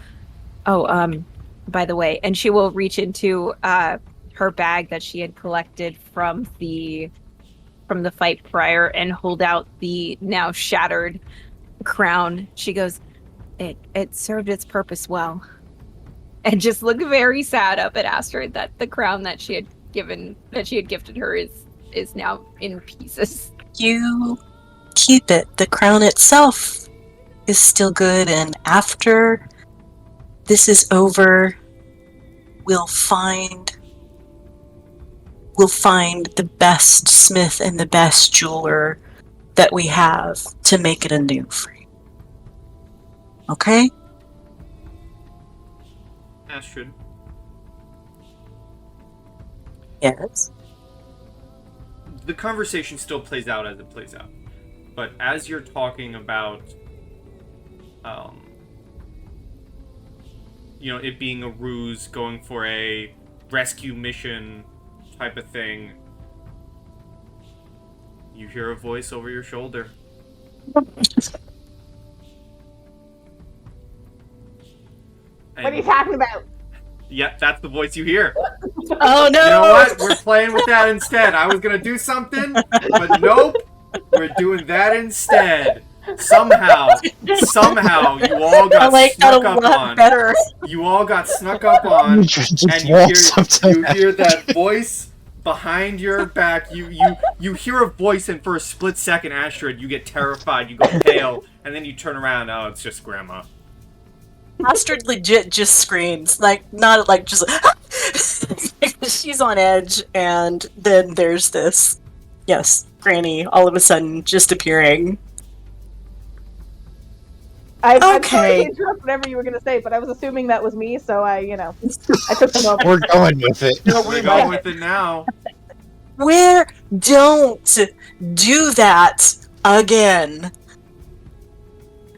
Oh, by the way, and she will reach into her bag that she had collected from the fight prior and hold out the now shattered crown. She goes, it served its purpose well. And just look very sad up at Astrid that the crown that she had gifted her is now in pieces. You keep it. The crown itself is still good, and after this is over, we'll find the best smith and the best jeweler that we have to make it anew for you. Okay? Astrid, Yes. the conversation still plays out as it plays out. But as you're talking about, it being a ruse, going for a rescue mission type of thing, you hear a voice over your shoulder. What are you talking about? Yep, that's the voice you hear. Oh no! You know what? We're playing with that instead. I was gonna do something, but nope. We're doing that instead. Somehow, you all I got like that a snuck up lot on. better. You all got snuck up on, and you hear that voice behind your back. You hear a voice, and for a split second, Astrid, you get terrified. You go pale, and then you turn around. Oh, it's just Grandma. Astrid legit just screams, not just she's on edge, and then there's this, yes, Granny all of a sudden just appearing. I'm sorry Okay. to interrupt whatever you were going to say, but I was assuming that was me, so I took them over. We're going with it. We're going with it now. Where Don't do that again.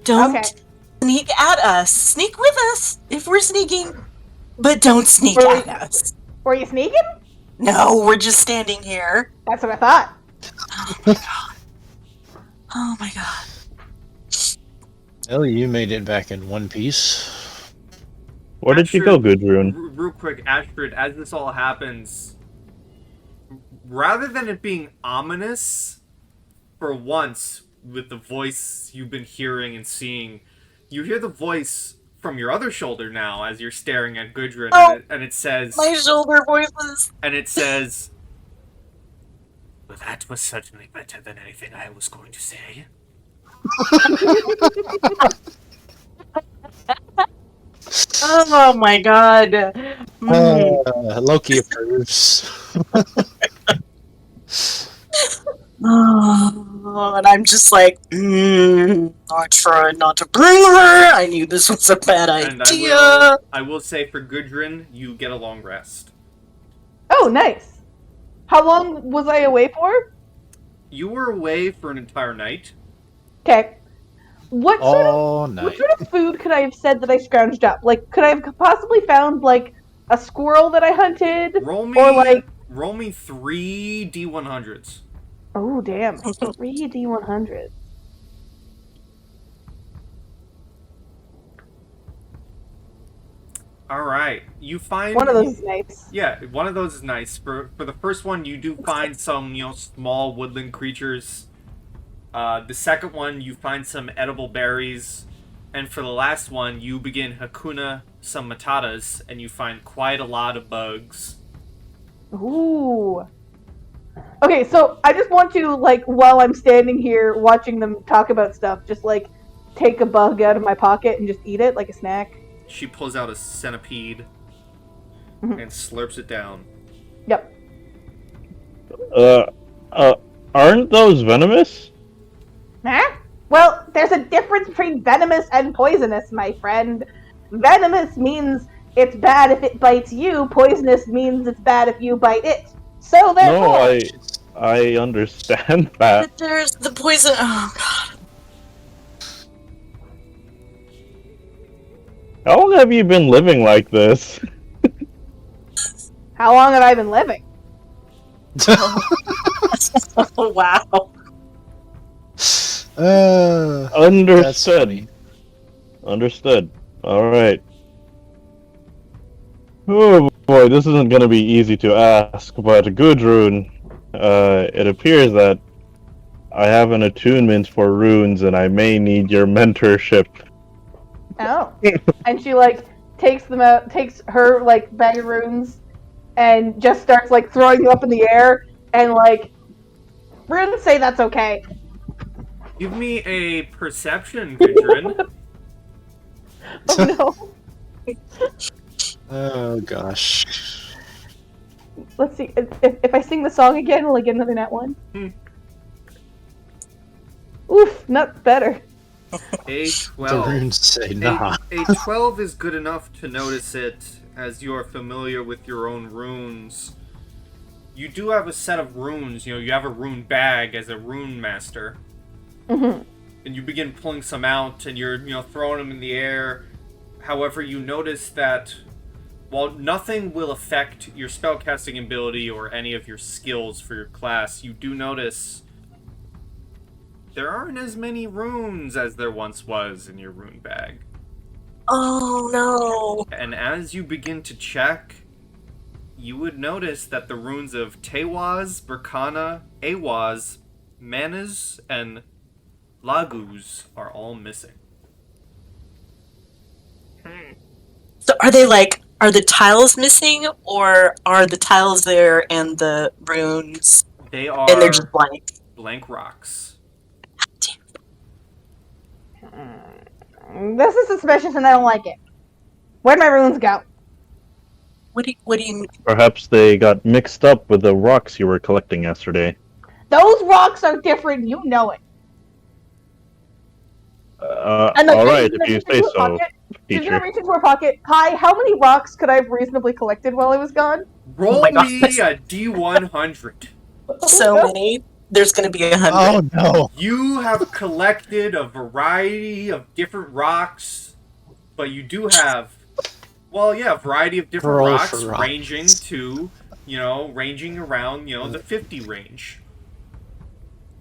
Don't Okay. sneak at us. Sneak with us if we're sneaking, but don't sneak Were at we- us. Were you sneaking? No, we're just standing here. That's what I thought. Oh my god. Oh my god. Well, you made it back in one piece. Where did you go, Gudrun? Real quick, Astrid, as this all happens, rather than it being ominous, for once, with the voice you've been hearing and seeing, you hear the voice from your other shoulder now as you're staring at Gudrun, Oh, and it says, My shoulder voices. and it says, well, that was certainly better than anything I was going to say. Oh my god. Loki approves. Oh, and I'm just like, I tried not to bring her. I knew this was a bad And idea. I will say for Gudrun, you get a long rest. Oh, nice. How long was I away for? You were away for an entire night. Okay. What All what night. sort of food could I have said that I scrounged up? Like, could I have possibly found like a squirrel that I hunted? Roll me, Or like, roll me 3 D100s. oh damn, 3 D100. All right, you find One of those is nice. Yeah, one of those is nice. For the first one, you do find some small woodland creatures. The second one, you find some edible berries, and for the last one, you begin Hakuna some Matatas, and you find quite a lot of bugs. Ooh. Okay, so I just want to, like, while I'm standing here watching them talk about stuff, just, like, take a bug out of my pocket and just eat it like a snack. She pulls out a centipede Mhm. and slurps it down. Yep. Aren't those venomous? Huh? Well, there's a difference between venomous and poisonous, my friend. Venomous means it's bad if it bites you. Poisonous means it's bad if you bite it. So therefore, No, I understand that. But there's the poison. Oh god. How long have you been living like this? how long have I been living? Oh wow. That's Understood. funny. Understood. Alright. Oh boy, this isn't gonna be easy to ask, but Gudrun, it appears that I have an attunement for runes and I may need your mentorship. Oh. And she, like, takes them out, takes her, like, bag of runes and just starts, like, throwing them up in the air and, like, runes say that's okay. Give me a perception, Gudrun. Oh no. Oh gosh. Let's see. If I sing the song again, will I get another nat one? Oof, not better. A The 12. runes say nah. A 12 is good enough to notice it, as you are familiar with your own runes. You do have a set of runes, you have a rune bag as a rune master. Mm-hmm. And you begin pulling some out, and you're, throwing them in the air. However, you notice that while nothing will affect your spellcasting ability or any of your skills for your class, you do notice there aren't as many runes as there once was in your rune bag. Oh no. And as you begin to check, you would notice that the runes of Tewaz, Berkana, Awaz, Manas, and Laguz are all missing. So are the tiles missing, or are the tiles there and the runes They are and they're just blank? blank rocks. This is suspicious and I don't like it. Where'd my runes go? What do you Perhaps they got mixed up with the rocks you were collecting yesterday. Those rocks are different, you know it. And like, Alright, she's if you gonna say reach into her so, pocket- She's gonna teacher. reach into her pocket. Hi, how many rocks could I have reasonably collected while I was gone? Roll my God. me a D100. So many. There's going to be 100. Oh no! You have collected a variety of different rocks, but you do have, well, yeah, a variety of different Roll rocks, for rocks. ranging to, ranging around, the 50 range.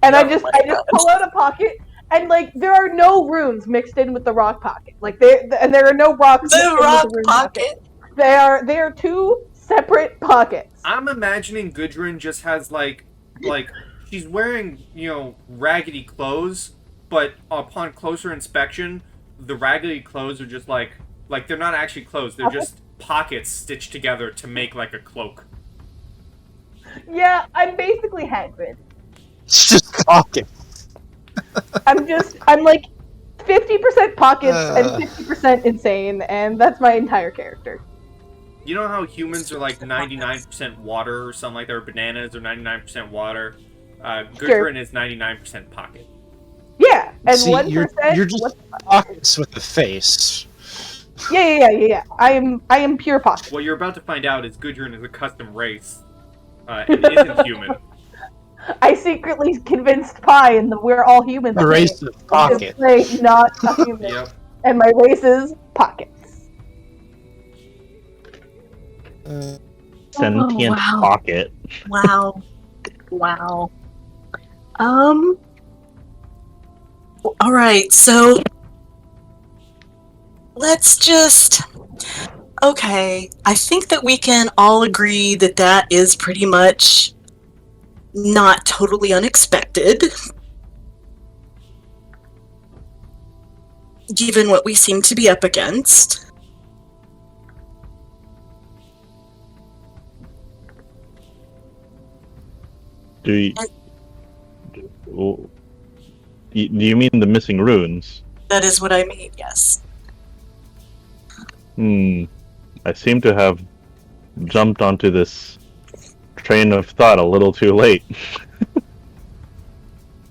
And I Yeah. just pull out a pocket, and like there are no runes mixed in with the rock pocket. Like there are no rocks mixed The in rock with the rune pocket. They are two separate pockets. I'm imagining Gudrun just has like she's wearing, raggedy clothes, but upon closer inspection, the raggedy clothes are just like they're not actually clothes, they're just pockets stitched together to make like a cloak. Yeah, I'm basically Hagrid. It's just pocket. I'm like 50% pockets and Uh. 50% insane, and that's my entire character. You know how humans are like 99% water or something like that, or bananas are 99% water? Gudrun is 99% pocket. Yeah, and See, 1%. you're just pockets with the face. Yeah. I am pure pocket. What you're about to find out is Gudrun is a custom race, and isn't human. I secretly convinced Pi and we're all humans. The race of pocket. Like, not a human. Yep. And my race is pockets. Sentient wow. pocket. Wow. All right, so let's just. Okay, I think that we can all agree that that is pretty much not totally unexpected, given what we seem to be up against. Do you mean the missing runes? That is what I mean, yes. I seem to have jumped onto this train of thought a little too late.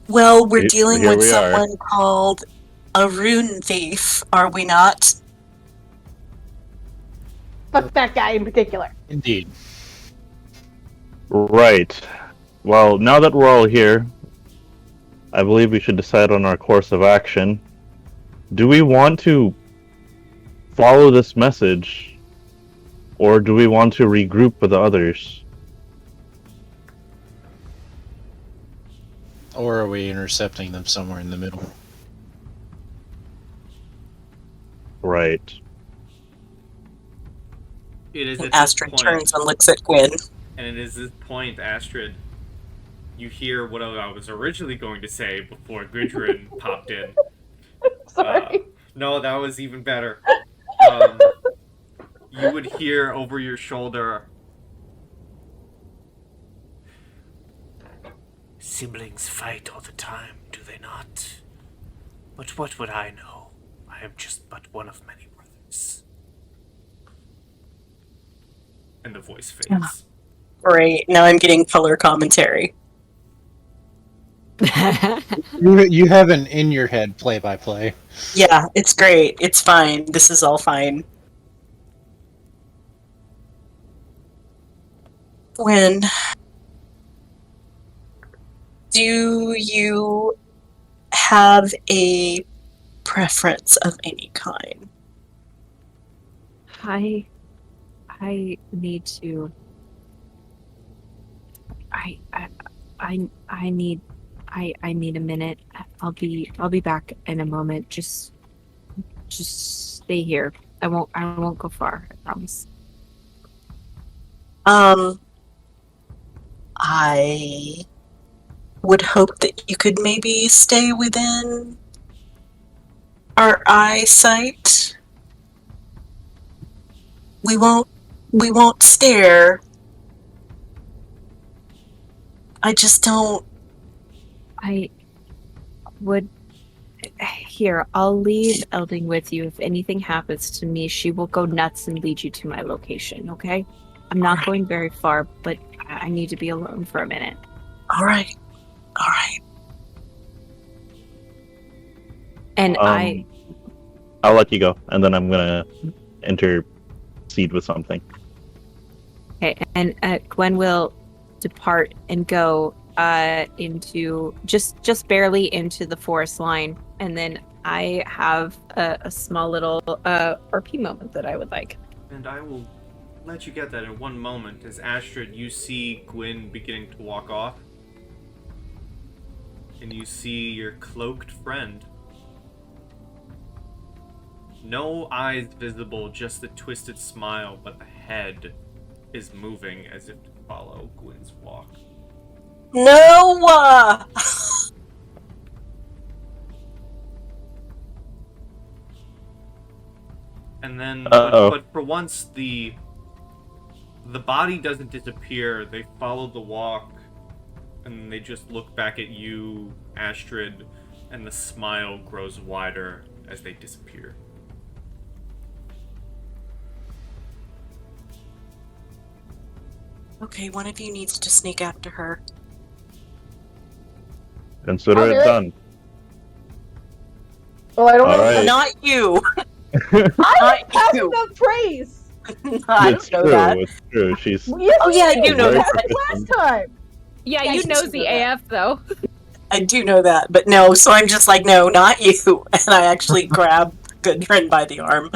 Well, we're dealing Here with we are. someone called a Rune Thief, are we not? Fuck that guy in particular. Indeed. Right. Well, now that we're all here, I believe we should decide on our course of action. Do we want to follow this message, or do we want to regroup with the others? Or are we intercepting them somewhere in the middle? Right. It is And at this Astrid point, turns and looks at Gwyn. and it is this point, Astrid, you hear what I was originally going to say before Gudrun popped in. Sorry. No, that was even better. You would hear over your shoulder, "Siblings fight all the time, do they not? But what would I know? I am just but one of many brothers." And the voice fades. Great, now I'm getting color commentary. You have an in your head play-by-play. Yeah, it's great. It's fine. This is all fine. Gwyn, do you have a preference of any kind? I need to. I need a minute. I'll be back in a moment. Just stay here. I won't go far. I promise. I would hope that you could maybe stay within our eyesight. We won't stare. I just don't. I would. Here, I'll leave Elding with you. If anything happens to me, she will go nuts and lead you to my location, okay? I'm not Alright. going very far, but I need to be alone for a minute. All right. And I'll let you go, and then I'm gonna intercede with something. Okay, and Gwen will depart and go into just barely into the forest line, and then I have a small little RP moment that I would like. And I will let you get that in one moment. As Astrid, you see Gwyn beginning to walk off. And you see your cloaked friend. No eyes visible, just the twisted smile, but the head is moving as if to follow Gwyn's walk. No! And then, Uh-oh. but for once, the body doesn't disappear. They follow the walk, and they just look back at you, Astrid, and the smile grows wider as they disappear. Okay, one of you needs to sneak after her. Consider I'll do it it. done. Well, I don't All know. right. Not you! I Not passed you! enough praise. I It's don't know true. that. It's true. She's Yes, Oh, yeah, I do you know passed that. it last time. Yeah, Yeah, you you nosy do know that. AF though. I do know that, but no, so I'm just like, no, not you. And I actually grab Gudrun by the arm.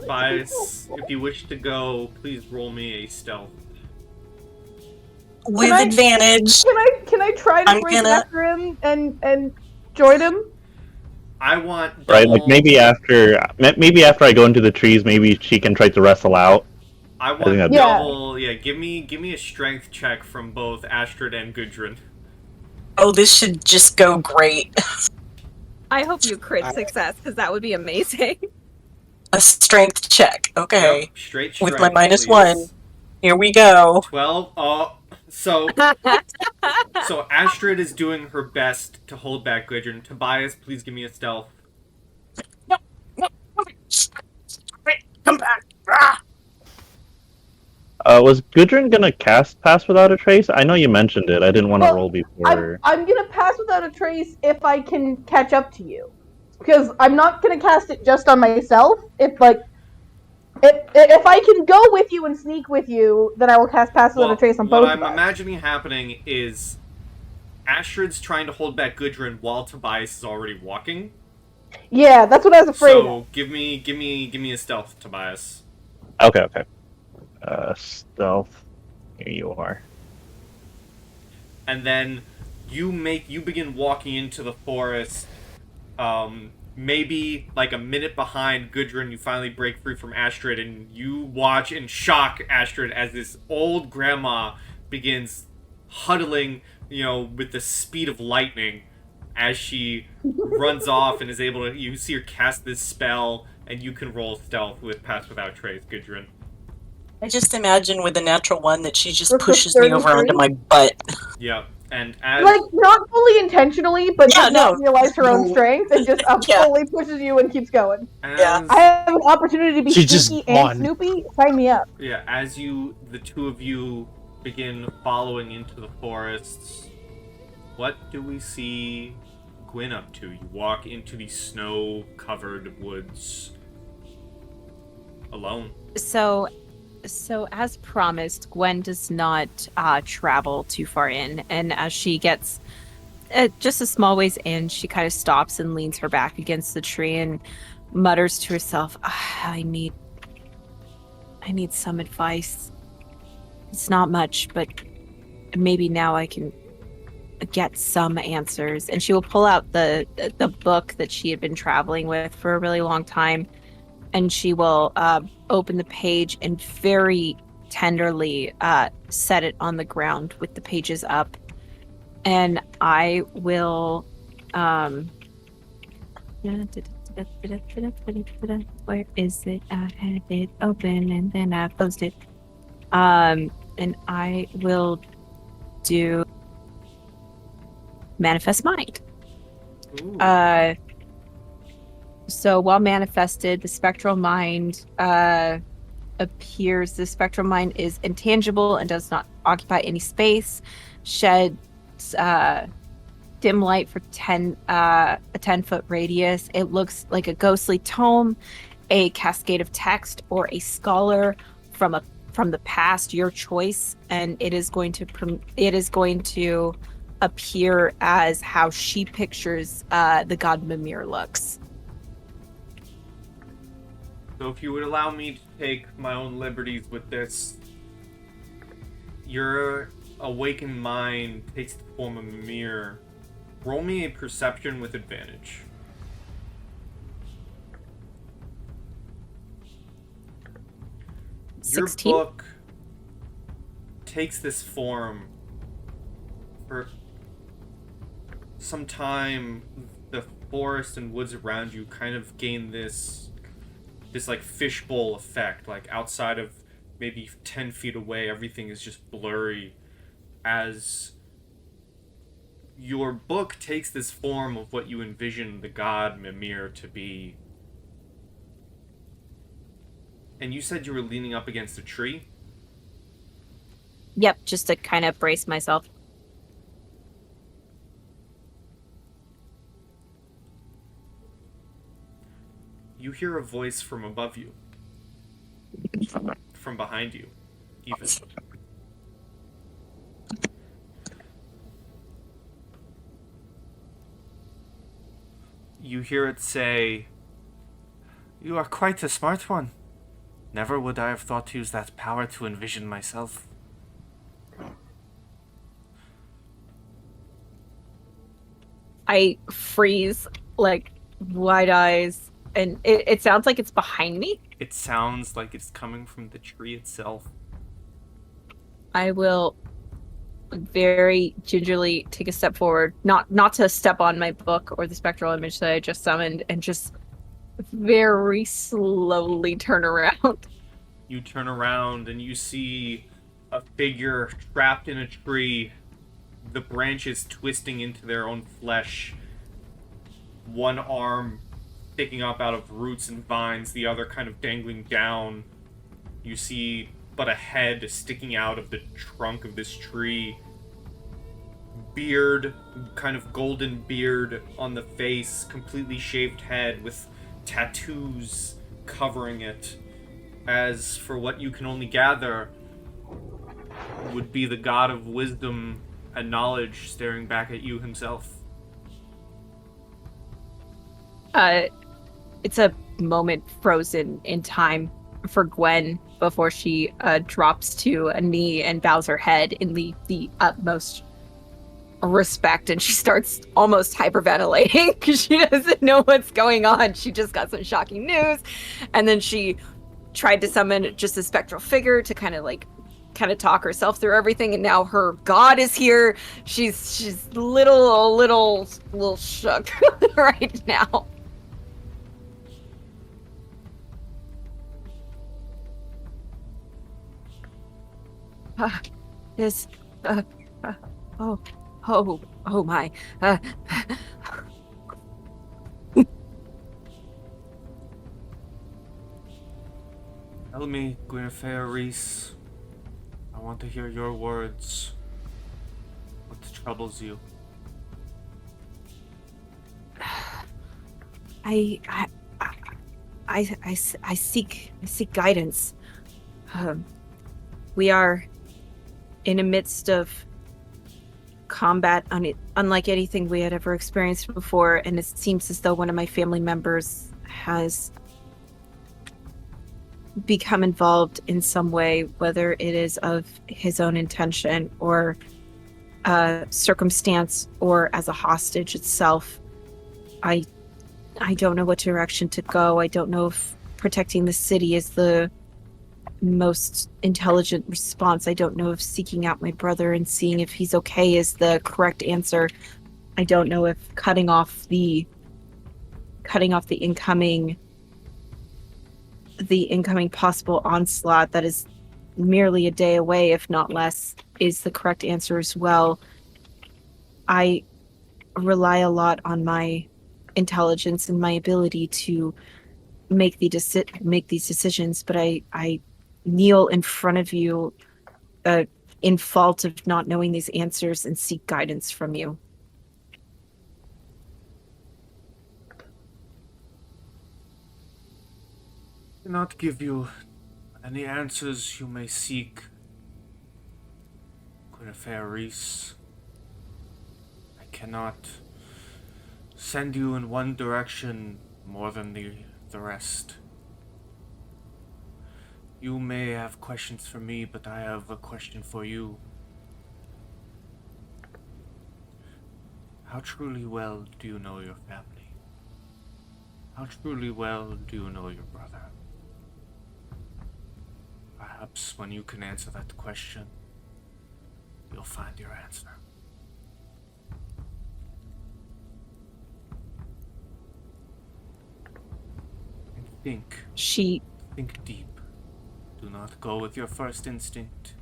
Bias, if you wish to go, please roll me a stealth. With I- advantage. Can I try to I'm break gonna- after him and join him? I want right. double, Like maybe after I go into the trees, maybe she can try to wrestle out. I want think that'd be- Yeah. double. Yeah, give me a strength check from both Astrid and Gudrun. Oh, this should just go great. I hope you crit success, because that would be amazing. A strength check. Okay. Yep, straight With strength, my -1. please. Here we go. 12. Oh, so Astrid is doing her best to hold back Gudrun. Tobias, please give me a stealth. No, come back. Ah! Was Gudrun gonna cast Pass Without a Trace? I know you mentioned it. I didn't want to Well, roll before. I'm gonna pass without a trace if I can catch up to you, because I'm not gonna cast it just on myself. If I can go with you and sneak with you, then I will cast pass without a trace on both what I'm of us. imagining happening is Astrid's trying to hold back Gudrun while Tobias is already walking. Yeah, that's what I was afraid of. So give me a stealth, Tobias. Okay. Stealth. Here you are. And then you begin walking into the forest. Maybe like a minute behind Gudrun, you finally break free from Astrid, and you watch in shock Astrid as this old grandma begins huddling, with the speed of lightning as she runs off and is able to. You see her cast this spell, and you can roll stealth with Pass Without Trace, Gudrun. I just imagine with a natural 1 that she just With the pushes me over 33? onto my butt. Yeah, and as Like, not fully intentionally, but Yeah, does not no. realize her own strength and just Yeah. fully pushes you and keeps going. Yeah. I have an opportunity to be She just sneaky won. and Snoopy. Sign me up. Yeah, as the two of you begin following into the forests, what do we see Gwyn up to? You walk into the snow-covered woods alone. So as promised, Gwen does not travel too far in, and as she gets just a small ways in, she kind of stops and leans her back against the tree and mutters to herself, I need some advice. It's not much, but maybe now I can get some answers. And she will pull out the book that she had been traveling with for a really long time, and she will open the page and very tenderly set it on the ground with the pages up. And I will where is it? I had it open and then I closed it. And I will do Manifest Mind. Ooh. So while manifested, the spectral mind appears. The spectral mind is intangible and does not occupy any space. Sheds dim light for a 10-foot radius. It looks like a ghostly tome, a cascade of text, or a scholar from from the past, your choice, and it is going to appear as how she pictures the god Mimir looks. So if you would allow me to take my own liberties with this, your awakened mind takes the form of Mimir. Roll me a perception with advantage. Your 16? book takes this form for some time. The forest and woods around you kind of gain this like fishbowl effect. Like outside of maybe 10 feet away, everything is just blurry as your book takes this form of what you envision the god Mimir to be. And you said you were leaning up against a tree? Yep, just to kind of brace myself. You hear a voice from above you. From behind you, even. You hear it say, "You are quite a smart one. Never would I have thought to use that power to envision myself." I freeze, like, wide eyes, and it sounds like it's behind me. It sounds like it's coming from the tree itself. I will very gingerly take a step forward, not to step on my book or the spectral image that I just summoned, and just very slowly turn around. You turn around and you see a figure trapped in a tree, the branches twisting into their own flesh, one arm sticking up out of roots and vines, the other kind of dangling down. You see but a head sticking out of the trunk of this tree. Beard, kind of golden beard on the face, completely shaved head with tattoos covering it. As for what you can only gather, would be the god of wisdom and knowledge staring back at you himself. It's a moment frozen in time for Gwen before she drops to a knee and bows her head in the utmost respect, and she starts almost hyperventilating because she doesn't know what's going on. She just got some shocking news, and then she tried to summon just a spectral figure to kind of talk herself through everything, and now her god is here. She's a little shook right now. Oh my. Tell me, Guinevere Reese. I want to hear your words. What troubles you? I seek guidance. We are in the midst of combat unlike anything we had ever experienced before, and it seems as though one of my family members has become involved in some way, whether it is of his own intention or circumstance or as a hostage itself. I don't know what direction to go. I don't know if protecting the city is the most intelligent response. I don't know if seeking out my brother and seeing if he's okay is the correct answer. I don't know if cutting off the incoming possible onslaught that is merely a day away, if not less, is the correct answer as well. I rely a lot on my intelligence and my ability to make these decisions, but I kneel in front of you in fault of not knowing these answers and seek guidance from you. I cannot give you Any answers you may seek, Guinevere Reese, I cannot send you in one direction more than the rest. You may have questions for me, but I have a question for you. How truly well do you know your family? How truly well do you know your brother? Perhaps when you can answer that question, you'll find your answer. And think deep. Do not go with your first instinct.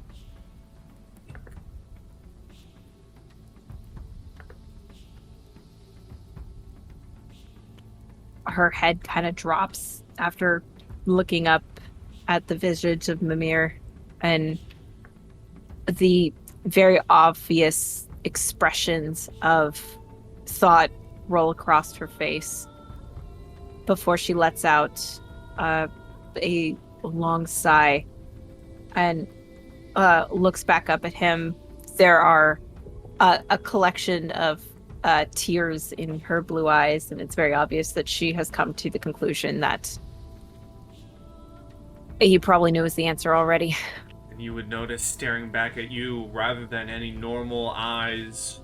Her head kind of drops after looking up at the visage of Mimir, and the very obvious expressions of thought roll across her face before she lets out a long sigh and looks back up at him. There are a collection of tears in her blue eyes, and it's very obvious that she has come to the conclusion that he probably knows the answer already. And you would notice staring back at you, rather than any normal eyes,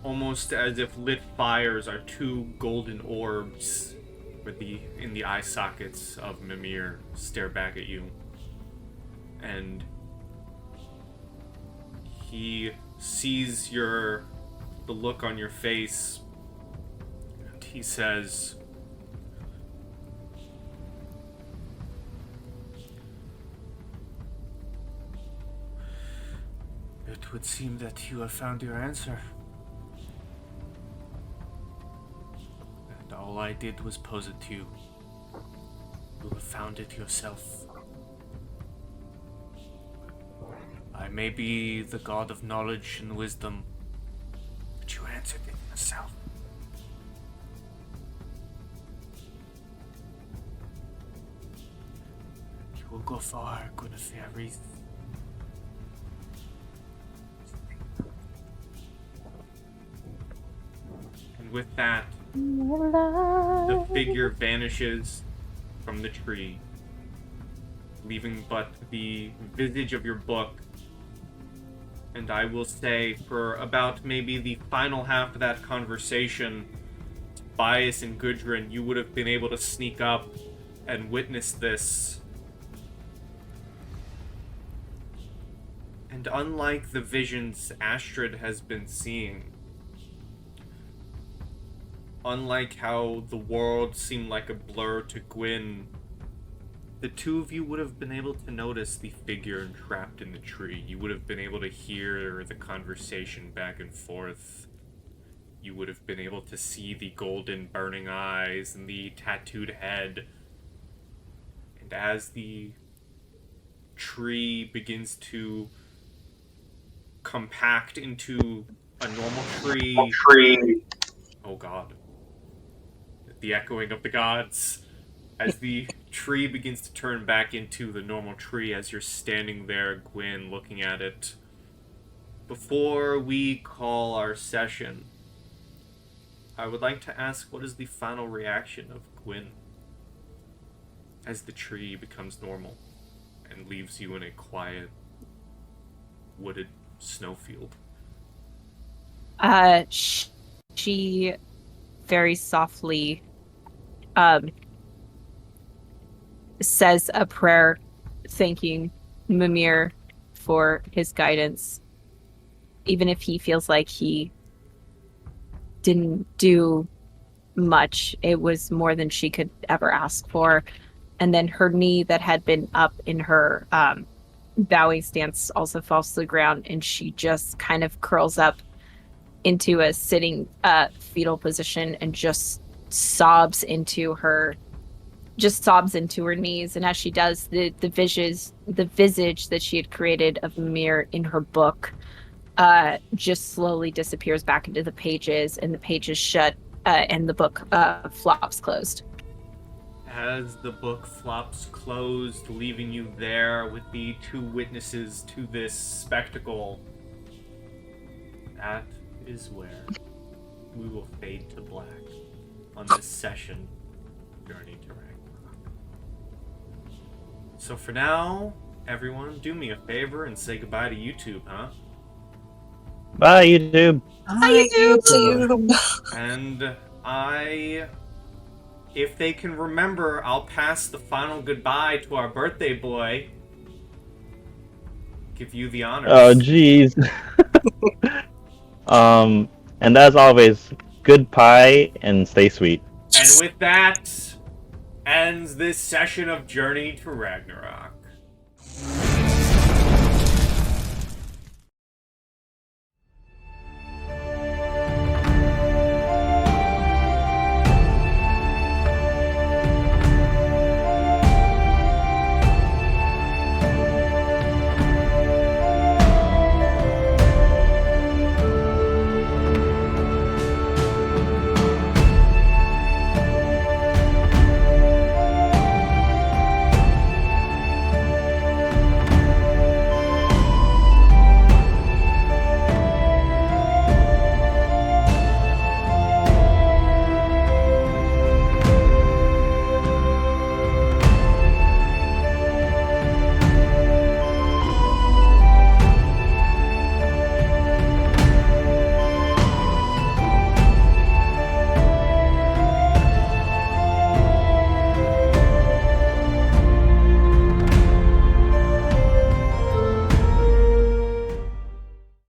almost as if lit fires are two golden orbs in the eye sockets of Mimir stare back at you. And he sees the look on your face, and he says, "It would seem that you have found your answer. And all I did was pose it to you. You have found it yourself. I may be the god of knowledge and wisdom, but you answered it yourself. You will go far, Guinevere Reese. And with that, the figure vanishes from the tree, leaving but the visage of your book. And I will say, for about maybe the final half of that conversation, Tobias and Gudrun, you would have been able to sneak up and witness this. And unlike the visions Astrid has been seeing, unlike how the world seemed like a blur to Gwyn, the two of you would have been able to notice the figure entrapped in the tree. You would have been able to hear the conversation back and forth. You would have been able to see the golden burning eyes and the tattooed head. And as the tree begins to compact into a normal tree... Oh god. The echoing of the gods. As the tree begins to turn back into the normal tree as you're standing there, Gwyn, looking at it. Before we call our session, I would like to ask, what is the final reaction of Gwyn as the tree becomes normal and leaves you in a quiet, wooded snowfield? She very softly says a prayer thanking Mimir for his guidance, even if he feels like he didn't do much. It was more than she could ever ask for. And then her knee that had been up in her bowing stance also falls to the ground, and she just kind of curls up into a sitting fetal position and just sobs into her knees. And as she does, the visage that she had created of Mimir in her book just slowly disappears back into the pages, and the pages shut and the book flops closed. as the book flops closed, leaving you there with the two witnesses to this spectacle, that is where we will fade to black on this session, Journey to Ragnarok. So for now, everyone, do me a favor and say goodbye to YouTube, huh? Bye, YouTube. Hi, YouTube. And if they can remember, I'll pass the final goodbye to our birthday boy. Give you the honors. Oh, jeez. And as always, good pie and stay sweet. And with that, ends this session of Journey to Ragnarok.